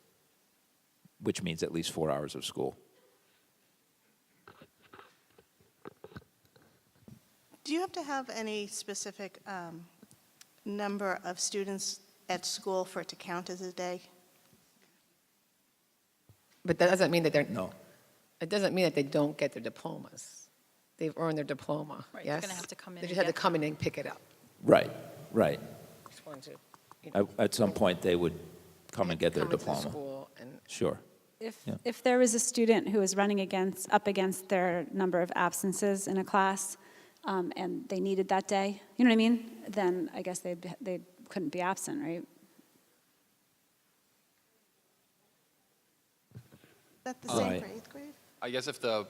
which means at least 4 hours of school. Do you have to have any specific number of students at school for it to count as a day? But that doesn't mean that they're, No. it doesn't mean that they don't get their diplomas. They've earned their diploma, Right, they're yes? gonna have to come in They and just have to get come in and pick it up. Right, right. Just wanted to, you know, At some point, they would come and get their come into the diploma. school and Sure. Yeah. If there was a student who was running up against their number of absences in a class, and they needed that day, you know what I mean? Then I guess they couldn't be absent, right? Is that the same Right. for 8th grade? I guess if the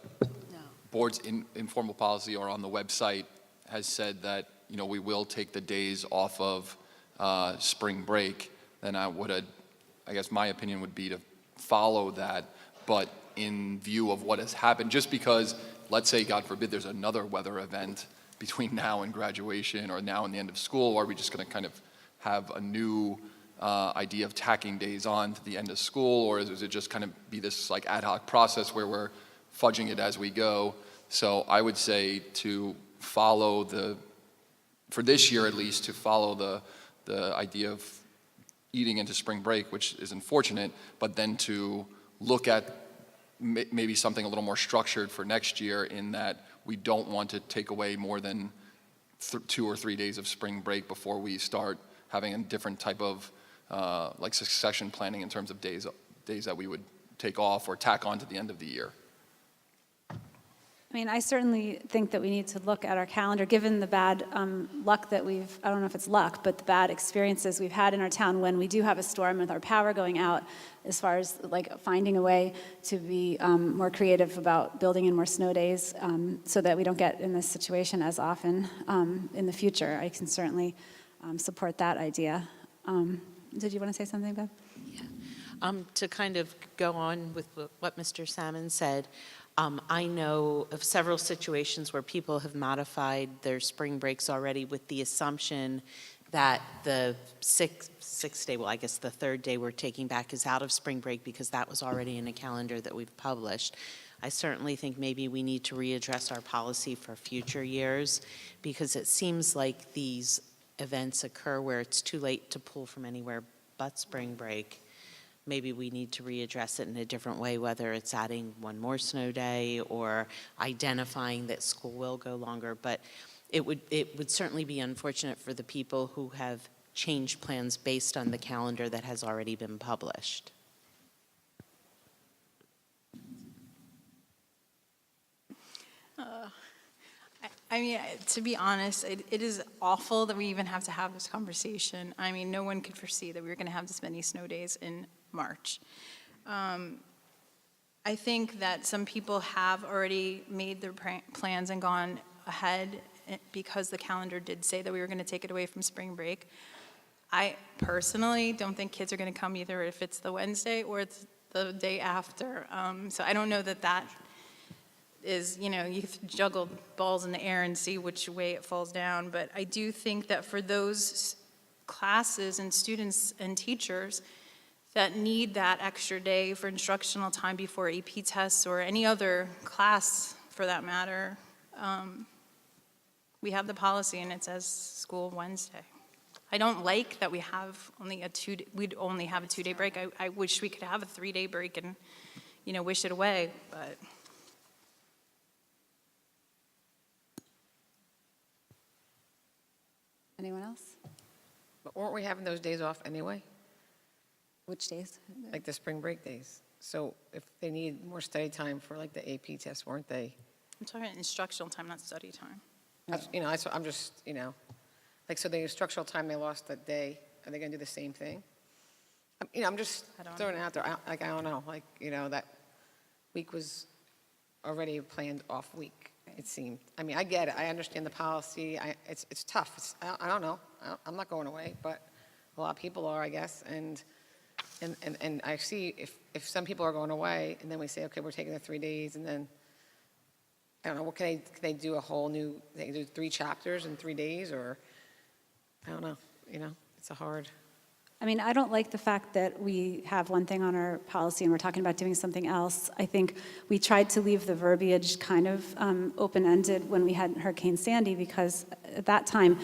board's informal policy or on the website has said that, you know, we will take the days off of spring break, then I guess my opinion would be to follow that, but in view of what has happened, just because, let's say, God forbid, there's another weather event between now and graduation or now and the end of school, are we just going to kind of have a new idea of tacking days on to the end of school, or is it just kind of be this like ad hoc process where we're fudging it as we go? So I would say to follow for this year at least, to follow the idea of eating into spring break, which is unfortunate, but then to look at maybe something a little more structured for next year, in that we don't want to take away more than 2 or 3 days of spring break before we start having a different type of like succession planning in terms of days that we would take off or tack on to the end of the year. I mean, I certainly think that we need to look at our calendar, given the bad luck that I don't know if it's luck, but the bad experiences we've had in our town when we do have a storm with our power going out, as far as like finding a way to be more creative about building in more snow days so that we don't get in this situation as often in the future. I can certainly support that idea. Did you want to say something, Bev? Yeah. To kind of go on with what Mr. Salmon said, I know of several situations where people have modified their spring breaks already with the assumption that the sixth day, well, I guess the third day we're taking back is out of spring break because that was already in a calendar that we've published. I certainly think maybe we need to readdress our policy for future years, because it seems like these events occur where it's too late to pull from anywhere but spring break. Maybe we need to readdress it in a different way, whether it's adding one more snow day or identifying that school will go longer. But it would certainly be unfortunate for the people who have changed plans based on the calendar that has already been published. I mean, to be honest, it is awful that we even have to have this conversation. I mean, no one could foresee that we were going to have this many snow days in March. I think that some people have already made their plans and gone ahead because the calendar did say that we were going to take it away from spring break. I personally don't think kids are going to come either if it's the Wednesday or it's the day after. So I don't know that that is, you have to juggle balls in the air and see which way it falls down. But I do think that for those classes and students and teachers that need that extra day for instructional time before AP tests or any other class for that matter, we have the policy and it says school Wednesday. I don't like that we have only we'd only have a 2-day break. I wish we could have a 3-day break and, wish it away, but. Anyone else? But weren't we having those days off anyway? Which days? Like the spring break days? So if they need more study time for like the AP tests, weren't they? I'm talking instructional time, not study time. I'm just, like, so the instructional time they lost that day, are they going to do the same thing? I'm just throwing it out there. I don't know. Like, that week was already a planned off week, it seemed. I mean, I get it. I understand the policy. It's tough. I don't know. I'm not going away, but a lot of people are, I guess. And I see if some people are going away, and then we say, okay, we're taking the 3 days, and then, I don't know, what can they do a whole new, they can do 3 chapters in 3 days, or, I don't know, it's a hard. I mean, I don't like the fact that we have one thing on our policy and we're talking about doing something else. I think we tried to leave the verbiage kind of open-ended when we had Hurricane Sandy, because at that time,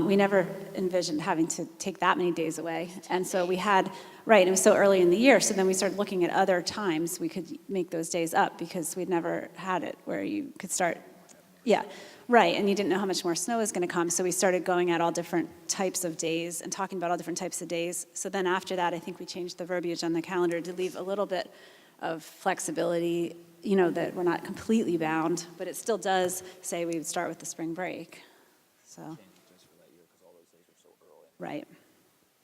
we never envisioned having to take that many days away. And so we had, right, it was so early in the year, so then we started looking at other times we could make those days up, because we'd never had it where you could start, yeah. Right, and you didn't know how much more snow was going to come, so we started going at all different types of days and talking about all different types of days. So then after that, I think we changed the verbiage on the calendar to leave a little bit of flexibility, that we're not completely bound, but it still does say we would start with the spring break. So, right.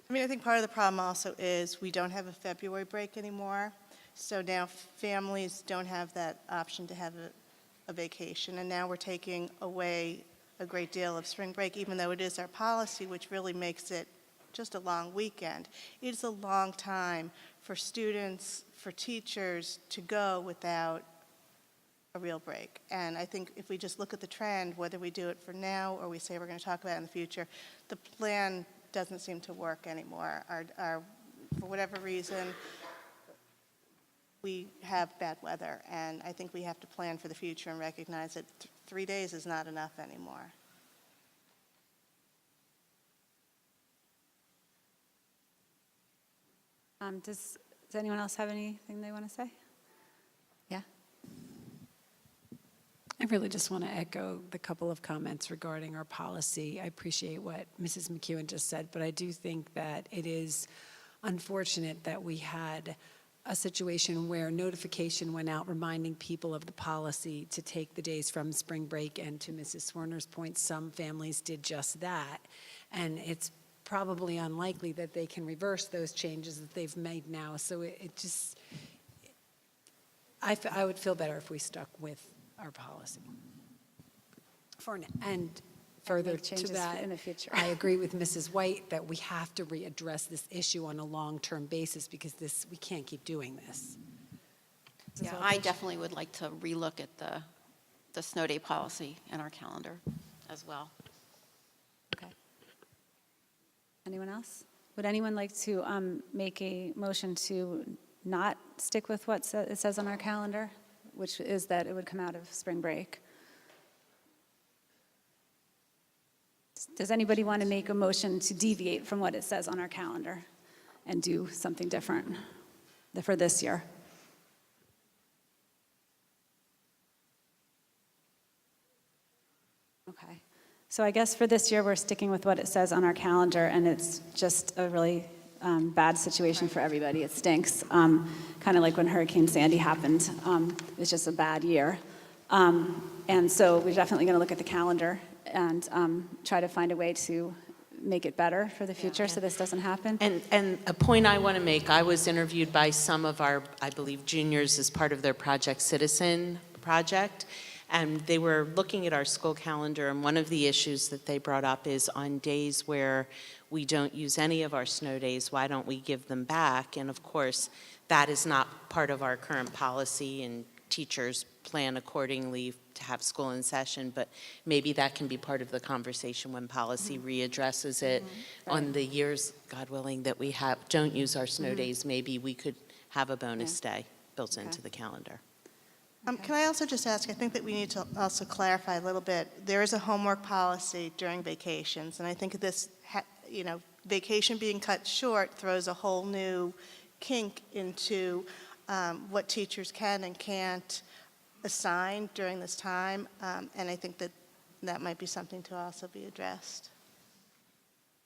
I mean, I think part of the problem also is we don't have a February break anymore. So now families don't have that option to have a vacation, and now we're taking away a great deal of spring break, even though it is our policy, which really makes it just a long weekend. It's a long time for students, for teachers to go without a real break. And I think if we just look at the trend, whether we do it for now or we say we're going to talk about it in the future, the plan doesn't seem to work anymore. For whatever reason, we have bad weather, and I think we have to plan for the future and recognize that 3 days is not enough anymore. Does anyone else have anything they want to say? Yeah? I really just want to echo the couple of comments regarding our policy. I appreciate what Mrs. McEwen just said, but I do think that it is unfortunate that we had a situation where notification went out reminding people of the policy to take the days from spring break, and to Mrs. Swerner's point, some families did just that, and it's probably unlikely that they can reverse those changes that they've made now. So I would feel better if we stuck with our policy. And further make to changes that, in the future. I agree with Mrs. White that we have to readdress this issue on a long-term basis, because we can't keep doing this. Yeah, I definitely would like to relook at the snow day policy in our calendar as well. Okay. Anyone else? Would anyone like to make a motion to not stick with what it says on our calendar, which is that it would come out of spring break? Does anybody want to make a motion to deviate from what it says on our calendar and do something different for this year? Okay. So I guess for this year, we're sticking with what it says on our calendar, and it's just a really bad situation for everybody. It stinks, kind of like when Hurricane Sandy happened. It was just a bad year. And so we're definitely going to look at the calendar and try to find a way to make it better for the future so this doesn't happen. And a point I want to make, I was interviewed by some of our, I believe, juniors as part of their Project Citizen project, and they were looking at our school calendar, and one of the issues that they brought up is on days where we don't use any of our snow days, why don't we give them back? And of course, that is not part of our current policy, and teachers plan accordingly to have school in session, but maybe that can be part of the conversation when policy readdresses it. On the years, God willing, that we don't use our snow days, maybe we could have a bonus day built into the calendar. Can I also just ask, I think that we need to also clarify a little bit. There is a homework policy during vacations, and I think this, vacation being cut short throws a whole new kink into what teachers can and can't assign during this time, and I think that that might be something to also be addressed.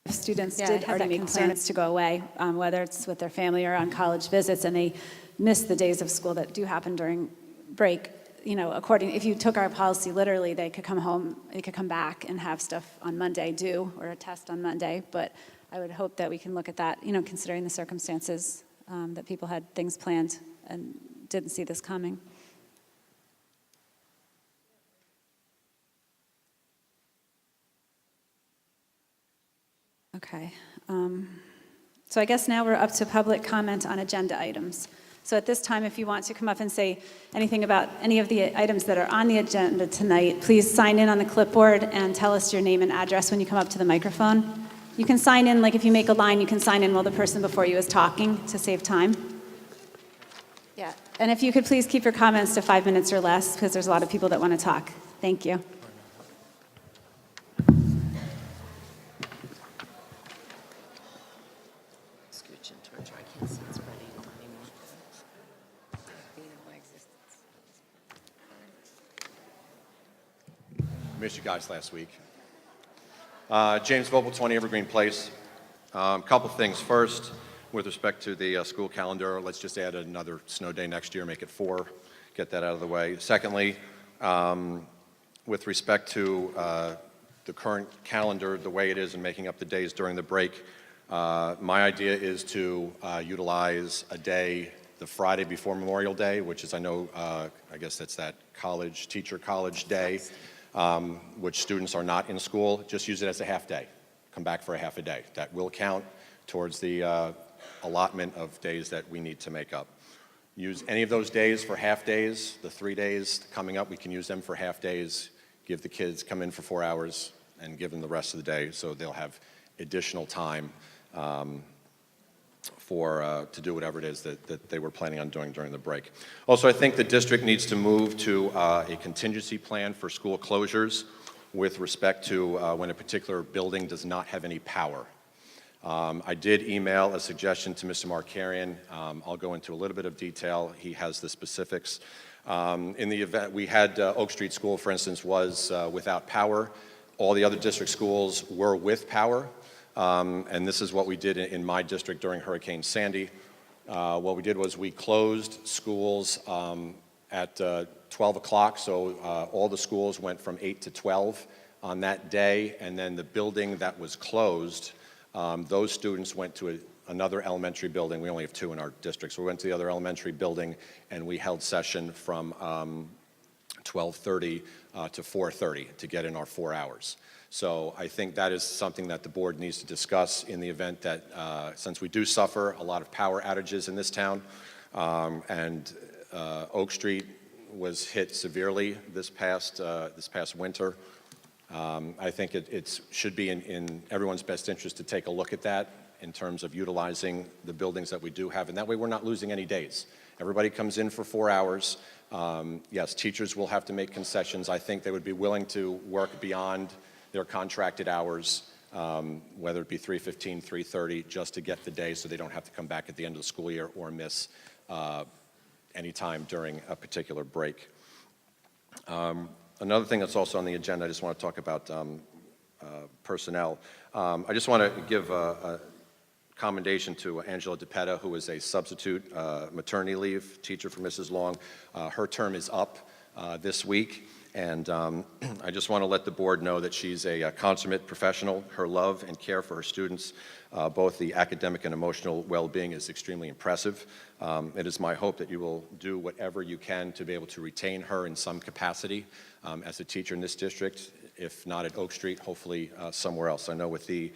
If students did already make plans to go away, whether it's with their family or on college visits, and they miss the days of school that do happen during break, if you took our policy literally, they could come home, they could come back and have stuff on Monday due, or a test on Monday, but I would hope that we can look at that, considering the circumstances, that people had things planned and didn't see this coming. Okay. So I guess now we're up to public comment on agenda items. So at this time, if you want to come up and say anything about any of the items that are on the agenda tonight, please sign in on the clipboard and tell us your name and address when you come up to the microphone. You can sign in, like if you make a line, you can sign in while the person before you is talking to save time. Yeah, and if you could please keep your comments to 5 minutes or less, because there's a lot of people that want to talk. Thank you. Missed you guys last week. James Vogel, 20 Evergreen Place. Couple things. First, with respect to the school calendar, let's just add another snow day next year, make it 4, get that out of the way. Secondly, with respect to the current calendar, the way it is and making up the days during the break, my idea is to utilize a day, the Friday before Memorial Day, which is, I know, I guess that's that teacher college day, which students are not in school. Just use it as a half day. Come back for a half a day. That will count towards the allotment of days that we need to make up. Use any of those days for half days. The 3 days coming up, we can use them for half days. Give the kids, come in for 4 hours, and give them the rest of the day so they'll have additional time to do whatever it is that they were planning on doing during the break. Also, I think the district needs to move to a contingency plan for school closures with respect to when a particular building does not have any power. I did email a suggestion to Mr. Markarian. I'll go into a little bit of detail. He has the specifics. In the event, we had Oak Street School, for instance, was without power. All the other district schools were with power. And this is what we did in my district during Hurricane Sandy. What we did was we closed schools at 12 o'clock, so all the schools went from 8 to 12 on that day, and then the building that was closed, those students went to another elementary building. We only have 2 in our district, so we went to the other elementary building, and we held session from 12:30 to 4:30 to get in our 4 hours. So I think that is something that the board needs to discuss in the event that, since we do suffer a lot of power outages in this town, and Oak Street was hit severely this past winter, I think it should be in everyone's best interest to take a look at that in terms of utilizing the buildings that we do have, and that way we're not losing any days. Everybody comes in for 4 hours. Yes, teachers will have to make concessions. I think they would be willing to work beyond their contracted hours, whether it be 3:15, 3:30, just to get the day so they don't have to come back at the end of the school year or miss any time during a particular break. Another thing that's also on the agenda, I just want to talk about personnel. I just want to give a commendation to Angela DePetta, who is a substitute maternity leave teacher for Mrs. Long. Her term is up this week, And I just want to let the board know that she's a consummate professional. Her love and care for her students, both the academic and emotional well-being, is extremely impressive. It is my hope that you will do whatever you can to be able to retain her in some capacity as a teacher in this district, if not at Oak Street, hopefully somewhere else. I know with the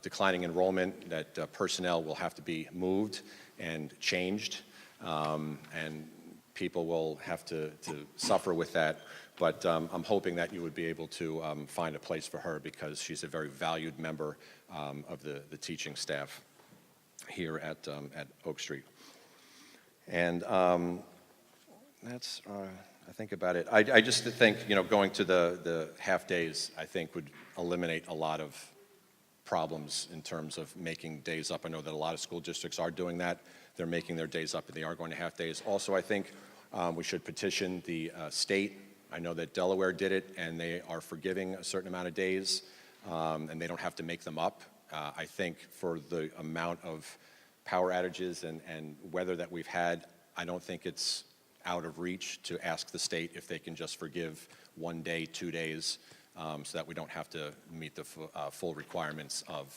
declining enrollment that personnel will have to be moved and changed, and people will have to suffer with that. But I'm hoping that you would be able to find a place for her, because she's a very valued member of the teaching staff here at Oak Street. And that's, I think about it. I just think, going to the half-days, I think, would eliminate a lot of problems in terms of making days up. I know that a lot of school districts are doing that. They're making their days up, and they are going to half-days. Also, I think we should petition the state. I know that Delaware did it, and they are forgiving a certain amount of days, and they don't have to make them up. I think for the amount of power outages and weather that we've had, I don't think it's out of reach to ask the state if they can just forgive 1 day, 2 days, so that we don't have to meet the full requirements of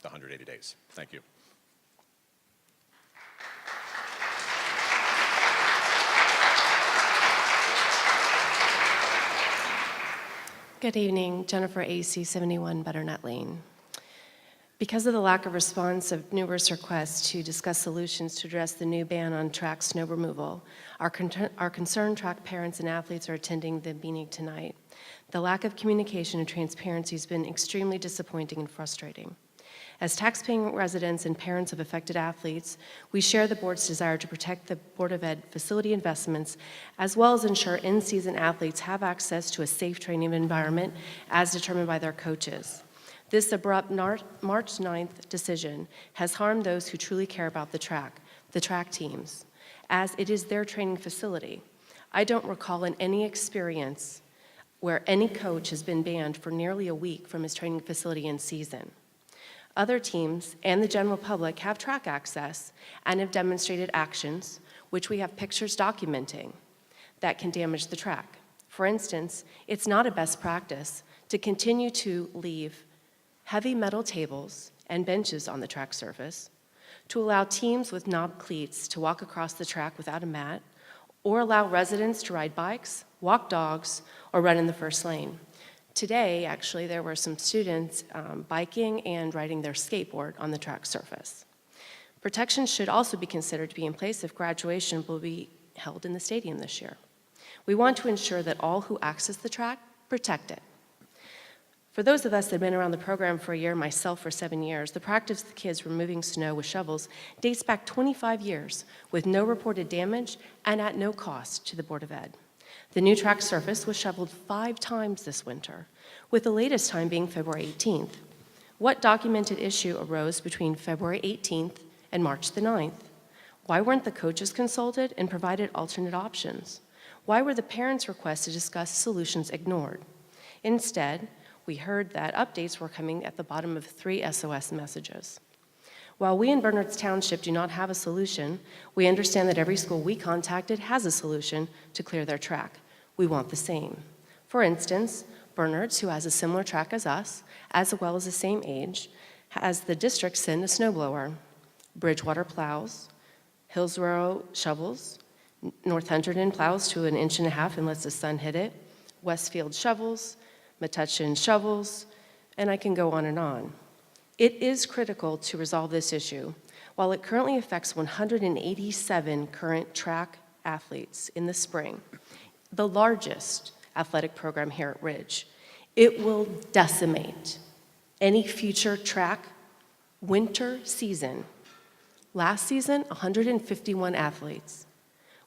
the 180 days. Thank you. Good evening, Jennifer AC, 71 Butternut Lane. Because of the lack of response of numerous requests to discuss solutions to address the new ban on track snow removal, our concerned track parents and athletes are attending the meeting tonight. The lack of communication and transparency has been extremely disappointing and frustrating. As taxpaying residents and parents of affected athletes, we share the board's desire to protect the Board of Ed facility investments, as well as ensure in-season athletes have access to a safe training environment as determined by their coaches. This abrupt March 9th decision has harmed those who truly care about the track teams, as it is their training facility. I don't recall in any experience where any coach has been banned for nearly a week from his training facility in season. Other teams and the general public have track access and have demonstrated actions, which we have pictures documenting, that can damage the track. For instance, it's not a best practice to continue to leave heavy metal tables and benches on the track surface, to allow teams with knob cleats to walk across the track without a mat, or allow residents to ride bikes, walk dogs, or run in the first lane. Today, actually, there were some students biking and riding their skateboard on the track surface. Protection should also be considered to be in place if graduation will be held in the stadium this year. We want to ensure that all who access the track protect it. For those of us that have been around the program for a year, myself for 7 years, the practice of the kids removing snow with shovels dates back 25 years with no reported damage and at no cost to the Board of Ed. The new track surface was shoveled 5 times this winter, with the latest time being February 18th. What documented issue arose between February 18th and March the 9th? Why weren't the coaches consulted and provided alternate options? Why were the parents' requests to discuss solutions ignored? Instead, we heard that updates were coming at the bottom of 3 SOS messages. While we in Bernards Township do not have a solution, we understand that every school we contacted has a solution to clear their track. We want the same. For instance, Bernards, who has a similar track as us, as well as the same age, has the district send a snowblower. Bridgewater plows, Hillsborough shovels, North Hunterdon plows to 1.5 inches and lets the sun hit it, Westfield shovels, Metuchen shovels, and I can go on and on. It is critical to resolve this issue. While it currently affects 187 current track athletes in the spring, the largest athletic program here at Ridge, it will decimate any future track winter season. Last season, 151 athletes.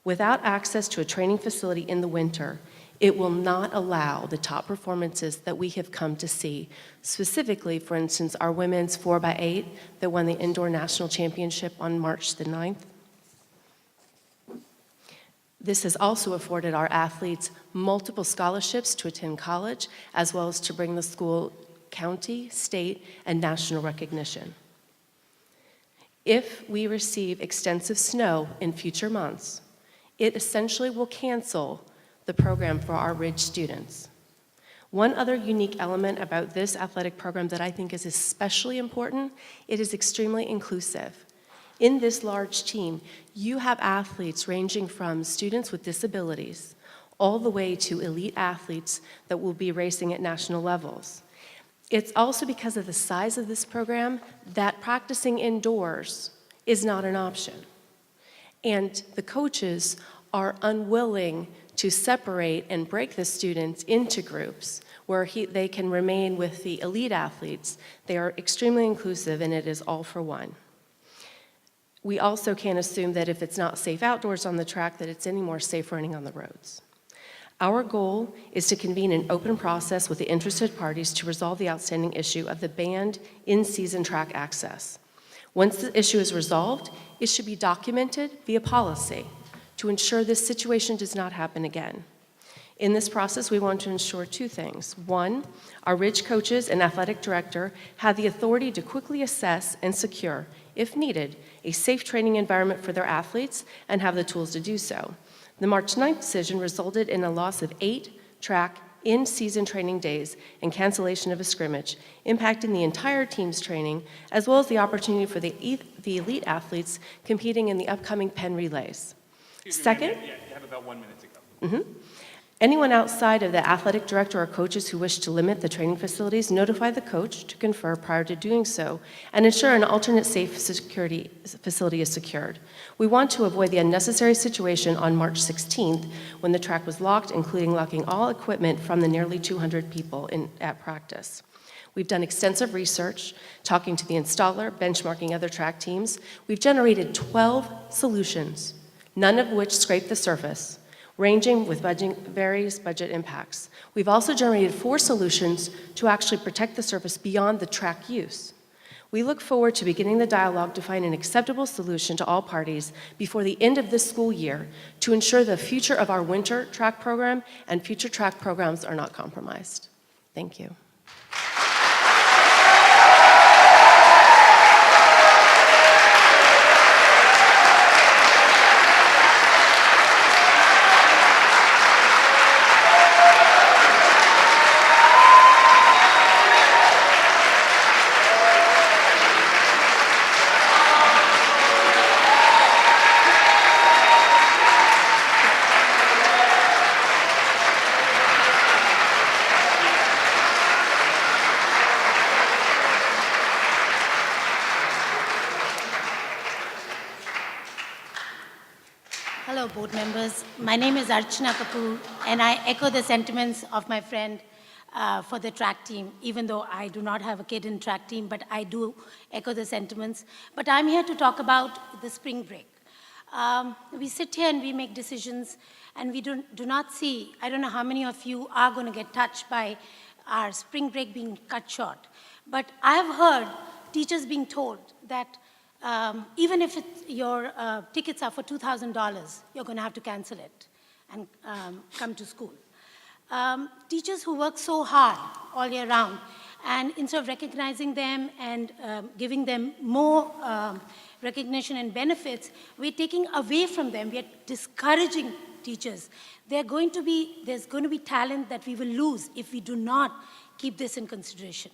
Without access to a training facility in the winter, it will not allow the top performances that we have come to see. Specifically, for instance, our women's 4x8 that won the indoor national championship on March the 9th. This has also afforded our athletes multiple scholarships to attend college, as well as to bring the school county, state, and national recognition. If we receive extensive snow in future months, it essentially will cancel the program for our Ridge students. One other unique element about this athletic program that I think is especially important, it is extremely inclusive. In this large team, you have athletes ranging from students with disabilities all the way to elite athletes that will be racing at national levels. It's also because of the size of this program that practicing indoors is not an option. And the coaches are unwilling to separate and break the students into groups where they can remain with the elite athletes. They are extremely inclusive, and it is all for one. We also can't assume that if it's not safe outdoors on the track, that it's any more safe running on the roads. Our goal is to convene an open process with the interested parties to resolve the outstanding issue of the banned in-season track access. Once the issue is resolved, it should be documented via policy to ensure this situation does not happen again. In this process, we want to ensure two things. One, our Ridge coaches and athletic director have the authority to quickly assess and secure, if needed, a safe training environment for their athletes and have the tools to do so. The March 9th decision resulted in a loss of 8 track in-season training days and cancellation of a scrimmage, impacting the entire team's training, as well as the opportunity for the elite athletes competing in the upcoming Penn relays. Second, you have about 1 minute to go. Anyone outside of the athletic director or coaches who wish to limit the training facilities, notify the coach to confer prior to doing so, and ensure an alternate safe security facility is secured. We want to avoid the unnecessary situation on March 16th when the track was locked, including locking all equipment from the nearly 200 people at practice. We've done extensive research, talking to the installer, benchmarking other track teams. We've generated 12 solutions, none of which scrape the surface, ranging with various budget impacts. We've also generated 4 solutions to actually protect the surface beyond the track use. We look forward to beginning the dialogue to find an acceptable solution to all parties before the end of this school year to ensure the future of our winter track program and future track programs are not compromised. Thank you. Hello, board members. My name is Archana Kapoor, and I echo the sentiments of my friend for the track team, even though I do not have a kid in track team, but I do echo the sentiments. But I'm here to talk about the spring break. We sit here and we make decisions, and we do not see, I don't know how many of you are going to get touched by our spring break being cut short. But I have heard teachers being told that even if your tickets are for $2,000, you're going to have to cancel it and come to school. Teachers who work so hard all year round, and instead of recognizing them and giving them more recognition and benefits, we're taking away from them. We're discouraging teachers. There's going to be talent that we will lose if we do not keep this in consideration.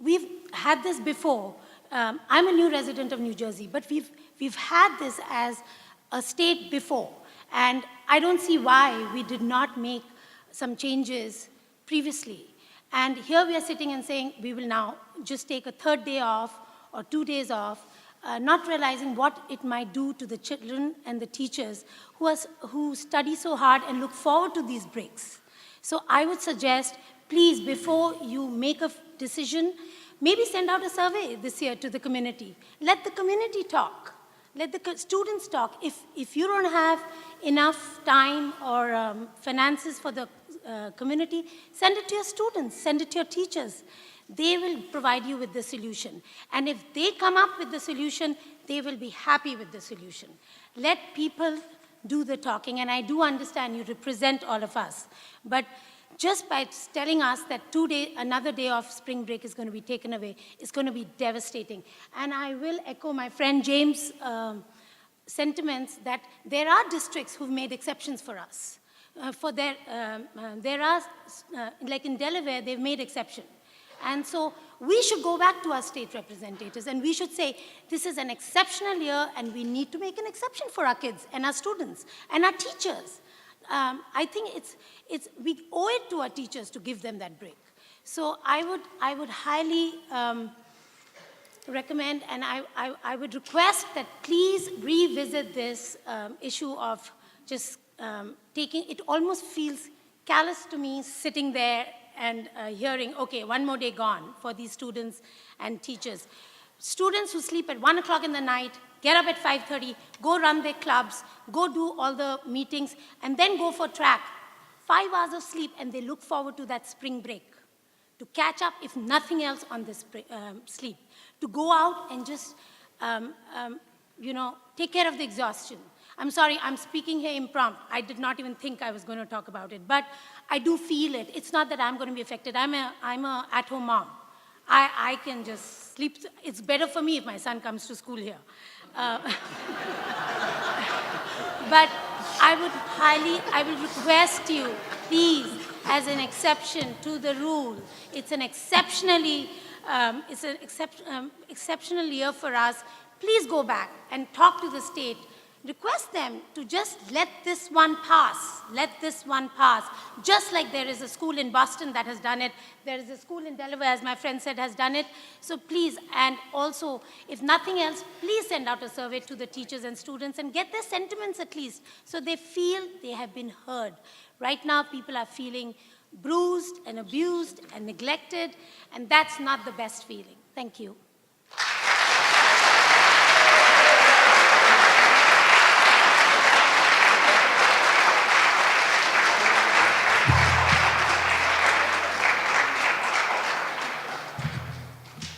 We've had this before. I'm a new resident of New Jersey, but we've had this as a state before, and I don't see why we did not make some changes previously. And here we are sitting and saying we will now just take a 3rd day off or 2 days off, not realizing what it might do to the children and the teachers who study so hard and look forward to these breaks. So I would suggest, please, before you make a decision, maybe send out a survey this year to the community. Let the community talk. Let the students talk. If you don't have enough time or finances for the community, send it to your students, send it to your teachers. They will provide you with the solution. And if they come up with the solution, they will be happy with the solution. Let people do the talking, and I do understand you represent all of us. But just by telling us that another day of spring break is going to be taken away, is going to be devastating. And I will echo my friend James' sentiments that there are districts who've made exceptions for us. there are, like in Delaware, they've made exception. And so we should go back to our state representatives and we should say, this is an exceptional year and we need to make an exception for our kids and our students and our teachers. I think we owe it to our teachers to give them that break. So I would highly recommend, and I would request that please revisit this issue of just taking, it almost feels callous to me sitting there and hearing, okay, one more day gone for these students and teachers. Students who sleep at 1 o'clock in the night, get up at 5:30, go run their clubs, go do all the meetings, and then go for track. 5 hours of sleep, and they look forward to that spring break, to catch up, if nothing else, on this sleep, to go out and just, take care of the exhaustion. I'm sorry, I'm speaking here impromptu. I did not even think I was going to talk about it, but I do feel it. It's not that I'm going to be affected. I'm a at-home mom. I can just sleep. It's better for me if my son comes to school here. But I will request you, please, as an exception to the rule. It's an exceptional year for us. Please go back and talk to the state. Request them to just let this one pass. Let this one pass. Just like there is a school in Boston that has done it. There is a school in Delaware, as my friend said, has done it. So please, and also, if nothing else, please send out a survey to the teachers and students and get their sentiments at least, so they feel they have been heard. Right now, people are feeling bruised and abused and neglected, and that's not the best feeling. Thank you.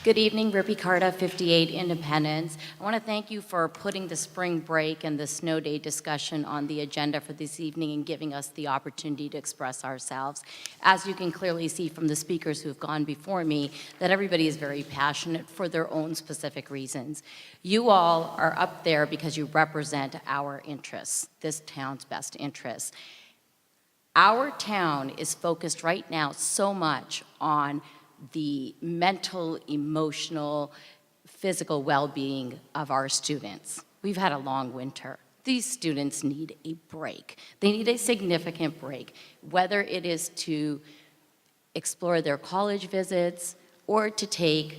Good evening, Rippy Carta, 58 Independence. I want to thank you for putting the spring break and the snow day discussion on the agenda for this evening and giving us the opportunity to express ourselves. As you can clearly see from the speakers who have gone before me, that everybody is very passionate for their own specific reasons. You all are up there because you represent our interests, this town's best interests. Our town is focused right now so much on the mental, emotional, physical well-being of our students. We've had a long winter. These students need a break. They need a significant break, whether it is to explore their college visits or to take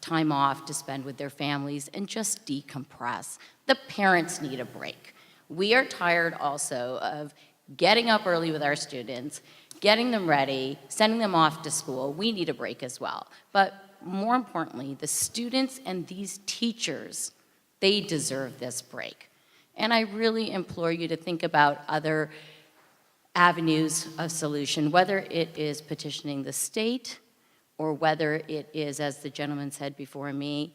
time off to spend with their families and just decompress. The parents need a break. We are tired also of getting up early with our students, getting them ready, sending them off to school. We need a break as well. But more importantly, the students and these teachers, they deserve this break. And I really implore you to think about other avenues of solution, whether it is petitioning the state or whether it is, as the gentleman said before me,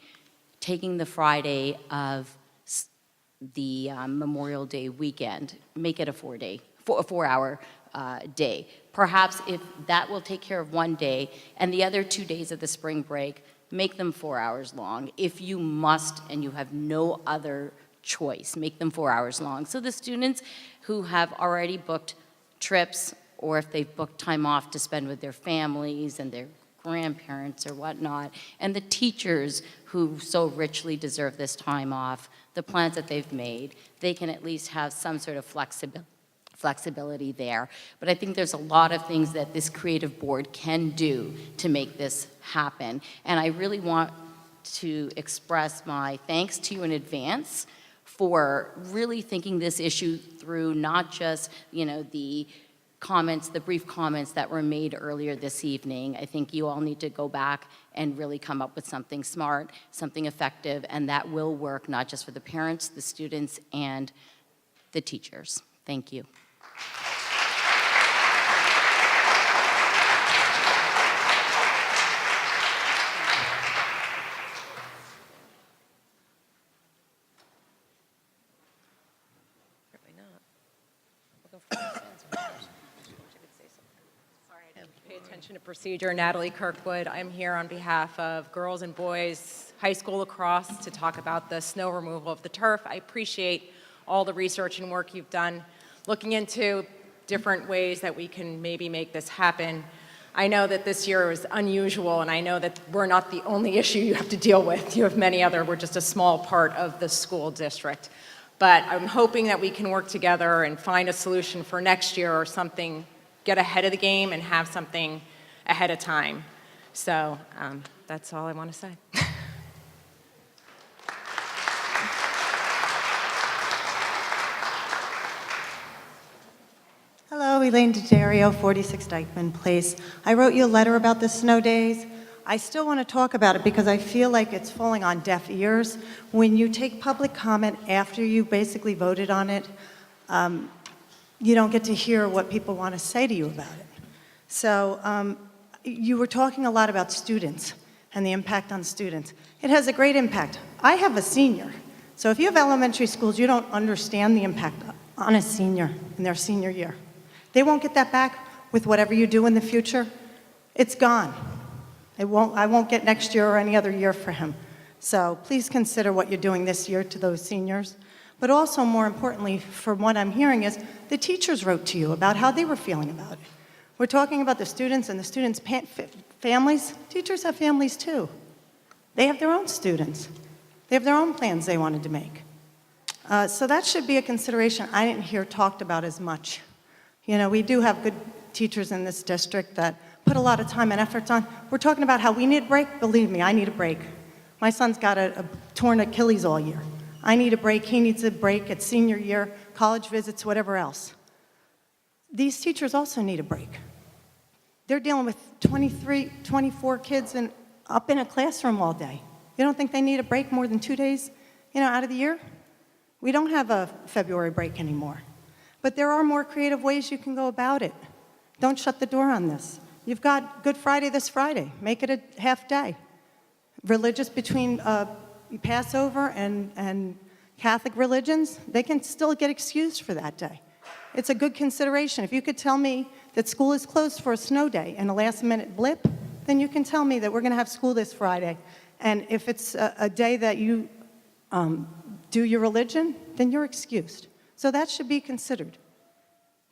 taking the Friday of the Memorial Day weekend, make it a 4-hour day. Perhaps if that will take care of one day and the other 2 days of the spring break, make them 4 hours long. If you must and you have no other choice, make them 4 hours long. So the students who have already booked trips, or if they've booked time off to spend with their families and their grandparents or whatnot, and the teachers who so richly deserve this time off, the plans that they've made, they can at least have some sort of flexibility there. But I think there's a lot of things that this creative board can do to make this happen. And I really want to express my thanks to you in advance for really thinking this issue through, not just, the comments, the brief comments that were made earlier this evening. I think you all need to go back and really come up with something smart, something effective, and that will work not just for the parents, the students, and the teachers. Thank you. Pay attention to procedure. Natalie Kirkwood. I'm here on behalf of girls and boys high school lacrosse to talk about the snow removal of the turf. I appreciate all the research and work you've done looking into different ways that we can maybe make this happen. I know that this year is unusual, and I know that we're not the only issue you have to deal with. You have many other, we're just a small part of the school district. But I'm hoping that we can work together and find a solution for next year or something, get ahead of the game and have something ahead of time. So that's all I want to say. Hello, Elaine DiDario, 46 Dykeman Place. I wrote you a letter about the snow days. I still want to talk about it because I feel like it's falling on deaf ears. When you take public comment after you basically voted on it, you don't get to hear what people want to say to you about it. So you were talking a lot about students and the impact on students. It has a great impact. I have a senior. So if you have elementary schools, you don't understand the impact on a senior in their senior year. They won't get that back with whatever you do in the future. It's gone. I won't get next year or any other year for him. So please consider what you're doing this year to those seniors. But also, more importantly, from what I'm hearing is the teachers wrote to you about how they were feeling about it. We're talking about the students and the students' families. Teachers have families too. They have their own students. They have their own plans they wanted to make. So that should be a consideration I didn't hear talked about as much. You know, we do have good teachers in this district that put a lot of time and efforts on. We're talking about how we need a break. Believe me, I need a break. My son's got a torn Achilles all year. I need a break. He needs a break at senior year, college visits, whatever else. These teachers also need a break. They're dealing with 23, 24 kids up in a classroom all day. You don't think they need a break more than 2 days, out of the year? We don't have a February break anymore. But there are more creative ways you can go about it. Don't shut the door on this. You've got Good Friday this Friday. Make it a half day. Religious between Passover and Catholic religions, they can still get excused for that day. It's a good consideration. If you could tell me that school is closed for a snow day and a last-minute blip, then you can tell me that we're going to have school this Friday. And if it's a day that you do your religion, then you're excused. So that should be considered.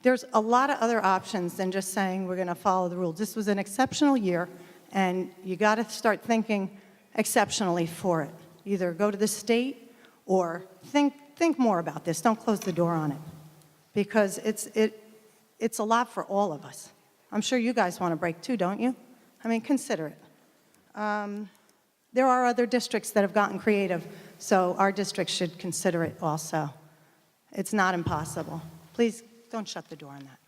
There's a lot of other options than just saying we're going to follow the rules. This was an exceptional year, and you got to start thinking exceptionally for it. Either go to the state or think more about this. Don't close the door on it, because it's a lot for all of us. I'm sure you guys want a break too, don't you? I mean, consider it. There are other districts that have gotten creative, so our district should consider it also. It's not impossible. Please don't shut the door on that.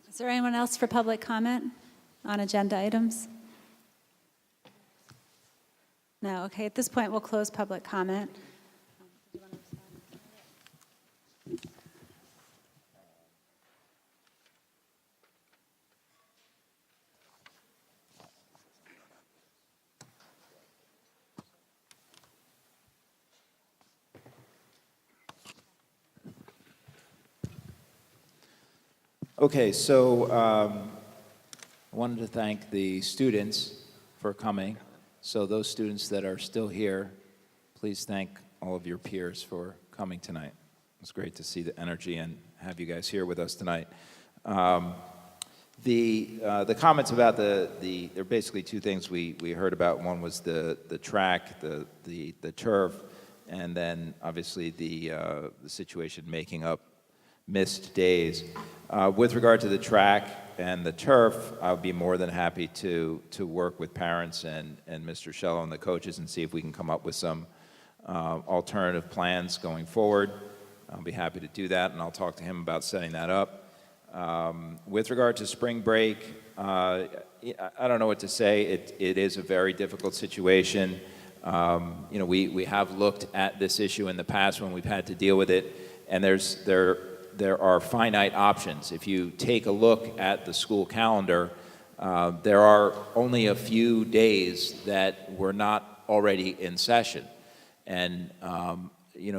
Is there anyone else for public comment on agenda items? No, okay, at this point, we'll close public comment. Okay, so I wanted to thank the students for coming. So those students that are still here, please thank all of your peers for coming tonight. It's great to see the energy and have you guys here with us tonight. The comments about there are basically two things we heard about. One was the track, the turf, and then obviously the situation making up missed days. With regard to the track and the turf, I'll be more than happy to work with parents and Mr. Shello and the coaches and see if we can come up with some alternative plans going forward. I'll be happy to do that, and I'll talk to him about setting that up. With regard to spring break, I don't know what to say. It is a very difficult situation. We have looked at this issue in the past when we've had to deal with it, and there are finite options. If you take a look at the school calendar, there are only a few days that were not already in session. And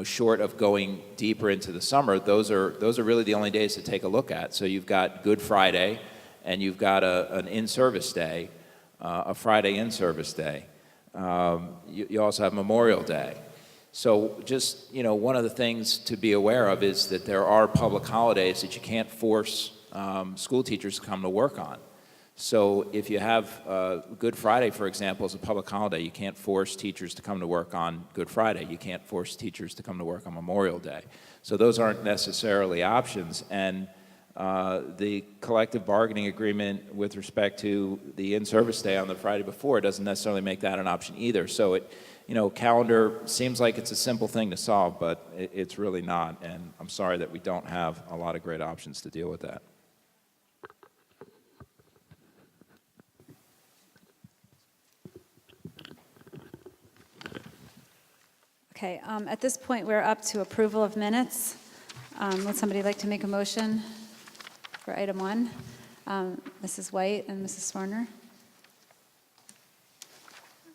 short of going deeper into the summer, those are really the only days to take a look at. So you've got Good Friday, and you've got an in-service day, a Friday in-service day. You also have Memorial Day. So just, one of the things to be aware of is that there are public holidays that you can't force school teachers to come to work on. So if you have Good Friday, for example, as a public holiday, you can't force teachers to come to work on Good Friday. You can't force teachers to come to work on Memorial Day. So those aren't necessarily options. And the collective bargaining agreement with respect to the in-service day on the Friday before doesn't necessarily make that an option either. So calendar seems like it's a simple thing to solve, but it's really not. And I'm sorry that we don't have a lot of great options to deal with that. Okay, at this point, we're up to approval of minutes. Would somebody like to make a motion for item 1? Mrs. White and Mrs. Swarner.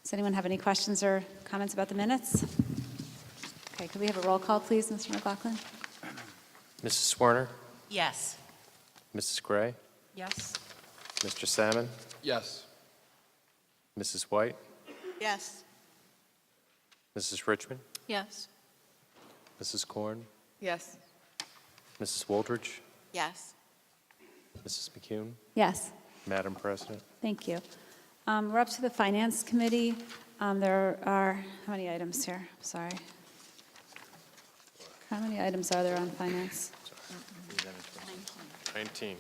Does anyone have any questions or comments about the minutes? Okay, could we have a roll call, please, Mr. McLaughlin? Mrs. Swarner, Yes. Mrs. Gray, Yes. Mr. Salmon, Yes. Mrs. White, Yes. Mrs. Richmond, Yes. Mrs. Korn, Yes. Mrs. Woldridge, Yes. Mrs. McCune, Yes, Madam President. thank you. We're up to the Finance Committee. There are, how many items here? Sorry. How many items are there on Finance? 19.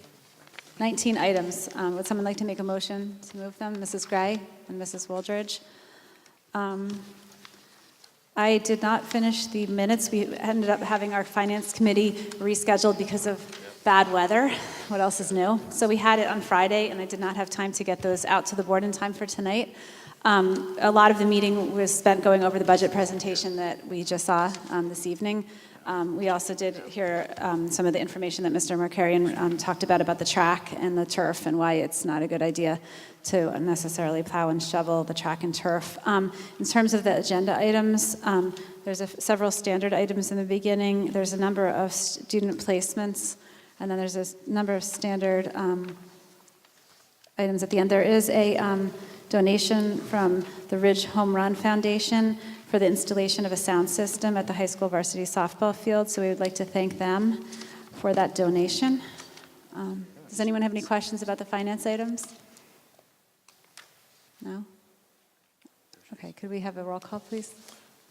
19 items. Would someone like to make a motion to move them? Mrs. Gray and Mrs. Woldridge. I did not finish the minutes. We ended up having our Finance Committee rescheduled because of bad weather. What else is new? So we had it on Friday, and I did not have time to get those out to the board in time for tonight. A lot of the meeting was spent going over the budget presentation that we just saw this evening. We also did hear some of the information that Mr. Markarian talked about the track and the turf and why it's not a good idea to necessarily plow and shovel the track and turf. In terms of the agenda items, there's several standard items in the beginning. There's a number of student placements, and then there's a number of standard items at the end. There is a donation from the Ridge Home Run Foundation for the installation of a sound system at the high school varsity softball field, so we would like to thank them for that donation. Does anyone have any questions about the finance items? No? Okay, could we have a roll call, please?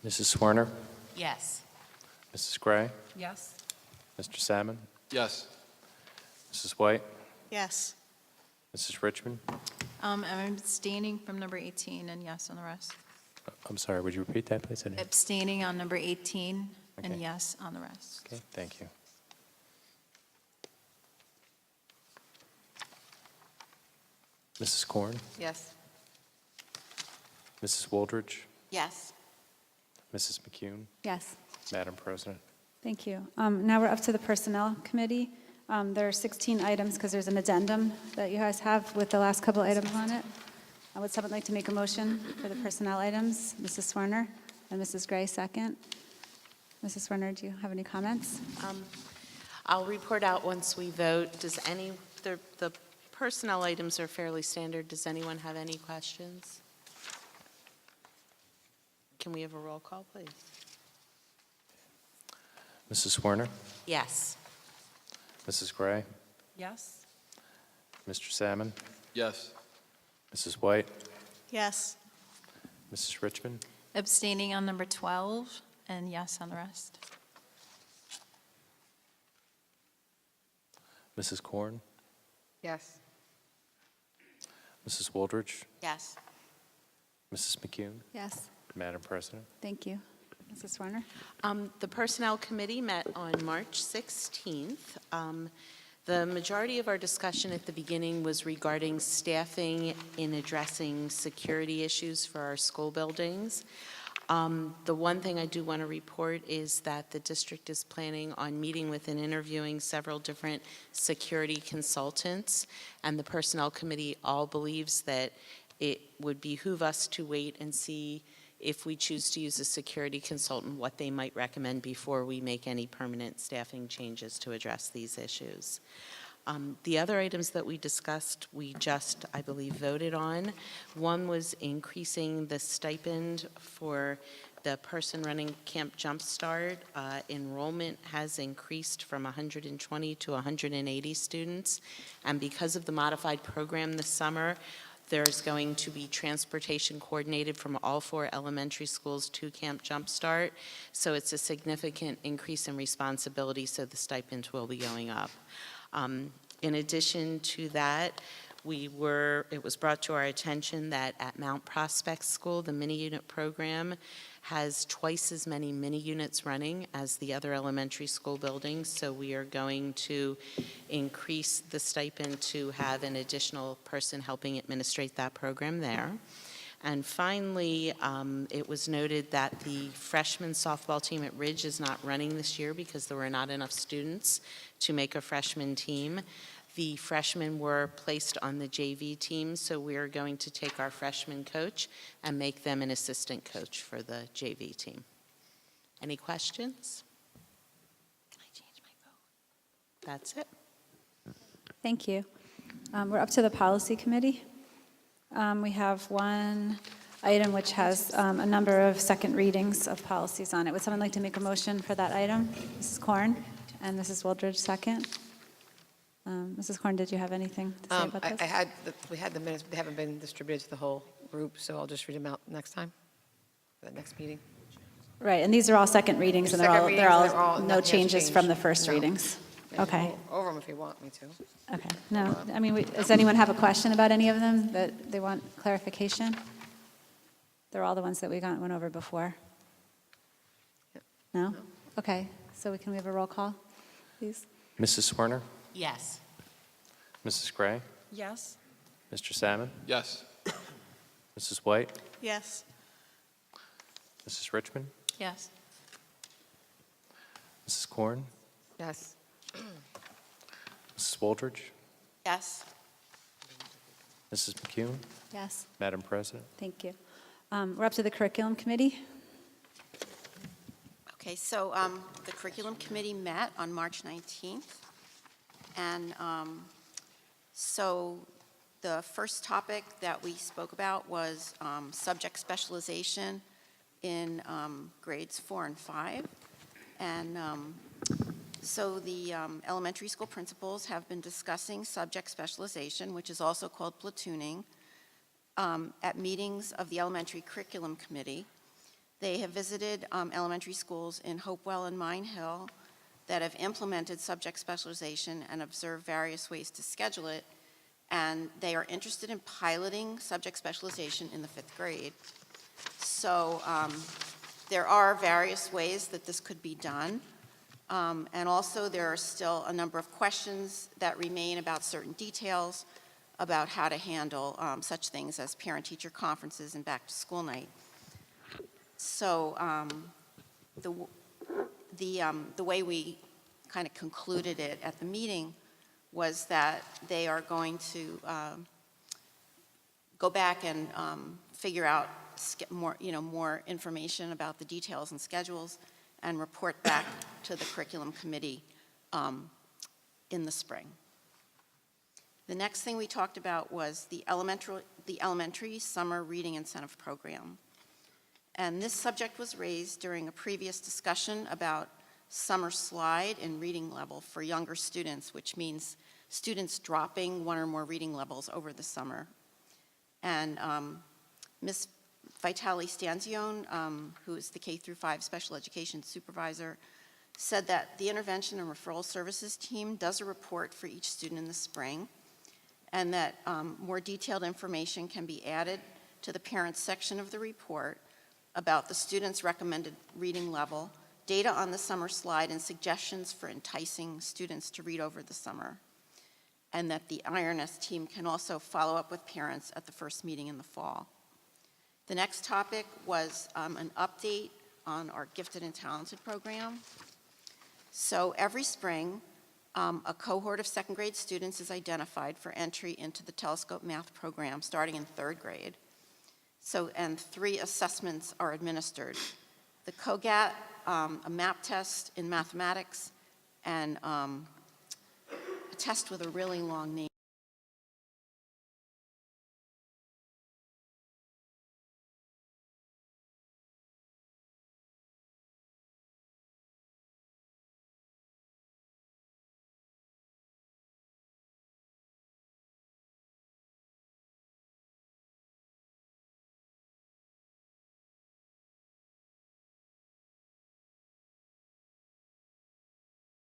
Mrs. Swarner, Yes. Mrs. Gray, Yes. Mr. Salmon, Yes. Mrs. White, Yes. Mrs. Richmond. I'm abstaining from number 18 and yes on the rest. I'm sorry, would you repeat that, please? I didn't- Abstaining on number 18 and Okay. yes on the rest. Okay, thank you. Mrs. Korn, Yes. Mrs. Woldridge, Yes. Mrs. McCune, Yes. Madam President. Thank you. Now we're up to the Personnel Committee. There are 16 items because there's an addendum that you guys have with the last couple items on it. Would someone like to make a motion for the personnel items? Mrs. Swarner and Mrs. Gray, second. Mrs. Swarner, do you have any comments? I'll report out once we vote. The personnel items are fairly standard. Does anyone have any questions? Can we have a roll call, please? Mrs. Swarner, Yes. Mrs. Gray, Yes. Mr. Salmon, Yes. Mrs. White, Yes. Mrs. Richmond, Abstaining on number 12 and yes on the rest. Mrs. Korn, Yes. Mrs. Woldridge, Yes. Mrs. McCune, Yes. Madam President. Thank you. Mrs. Swarner? The Personnel Committee met on March 16th. The majority of our discussion at the beginning was regarding staffing in addressing security issues for our school buildings. The one thing I do want to report is that the district is planning on meeting with and interviewing several different security consultants, and the Personnel Committee all believes that it would behoove us to wait and see if we choose to use a security consultant, what they might recommend before we make any permanent staffing changes to address these issues. The other items that we discussed, we just, I believe, voted on. One was increasing the stipend for the person running Camp Jumpstart. Enrollment has increased from 120 to 180 students. And because of the modified program this summer, there's going to be transportation coordinated from all 4 elementary schools to Camp Jumpstart. So it's a significant increase in responsibility, so the stipend will be going up. In addition to that, it was brought to our attention that at Mount Prospect School, the mini unit program has twice as many mini units running as the other elementary school buildings. So we are going to increase the stipend to have an additional person helping administrate that program there. And finally, it was noted that the freshman softball team at Ridge is not running this year because there were not enough students to make a freshman team. The freshmen were placed on the JV team, so we are going to take our freshman coach and make them an assistant coach for the JV team. Any questions? Can I change my vote? That's it. Thank you. We're up to the policy committee. We have one item which has a number of second readings of policies on it. Would someone like to make a motion for that item? Mrs. Korn and Mrs. Wooldridge, second. Mrs. Korn, did you have anything to say about this? We had the minutes, but they haven't been distributed to the whole group, so I'll just read them out next time, the next meeting. Right, and these are all second readings, and Second readings, they're and they're all all- no nothing has changes from the changed. first No. readings. I can Okay, go over them if you want me to. okay. No, I mean, does anyone have a question about any of them that they want clarification? They're all the ones that we went over before. No? Okay, so we have a roll call, please? Mrs. Swerner? Yes. Mrs. Gray? Yes. Mr. Salmon? Yes. Mrs. White? Yes. Mrs. Richmond? Yes. Mrs. Korn? Yes. Mrs. Wooldridge? Yes. Mrs. McCune? Yes, Madam President? thank you. We're up to the curriculum committee. Okay, so the curriculum committee met on March 19th. And so the first topic that we spoke about was subject specialization in grades 4 and 5. And so the elementary school principals have been discussing subject specialization, which is also called platooning, at meetings of the elementary curriculum committee. They have visited elementary schools in Hopewell and Mine Hill that have implemented subject specialization and observed various ways to schedule it, and they are interested in piloting subject specialization in the 5th grade. So there are various ways that this could be done, and also there are still a number of questions that remain about certain details about how to handle such things as parent-teacher conferences and back-to-school night. So the way we kind of concluded it at the meeting was that they are going to go back and figure out more information about the details and schedules and report back to the curriculum committee in the spring. The next thing we talked about was the elementary summer reading incentive program. And this subject was raised during a previous discussion about summer slide in reading level for younger students, which means students dropping 1 or more reading levels over the summer. And Ms. Vitali Stanzione, who is the K-5 special education supervisor, said that the intervention and referral services team does a report for each student in the spring, and that more detailed information can be added to the parents section of the report about the student's recommended reading level, data on the summer slide, and suggestions for enticing students to read over the summer. And that the IRNS team can also follow up with parents at the first meeting in the fall. The next topic was an update on our Gifted and Talented program. So every spring, a cohort of 2nd grade students is identified for entry into the Telescope Math program starting in 3rd grade. And 3 assessments are administered. The COGAT, a MAP test in mathematics, and a test with a really long name.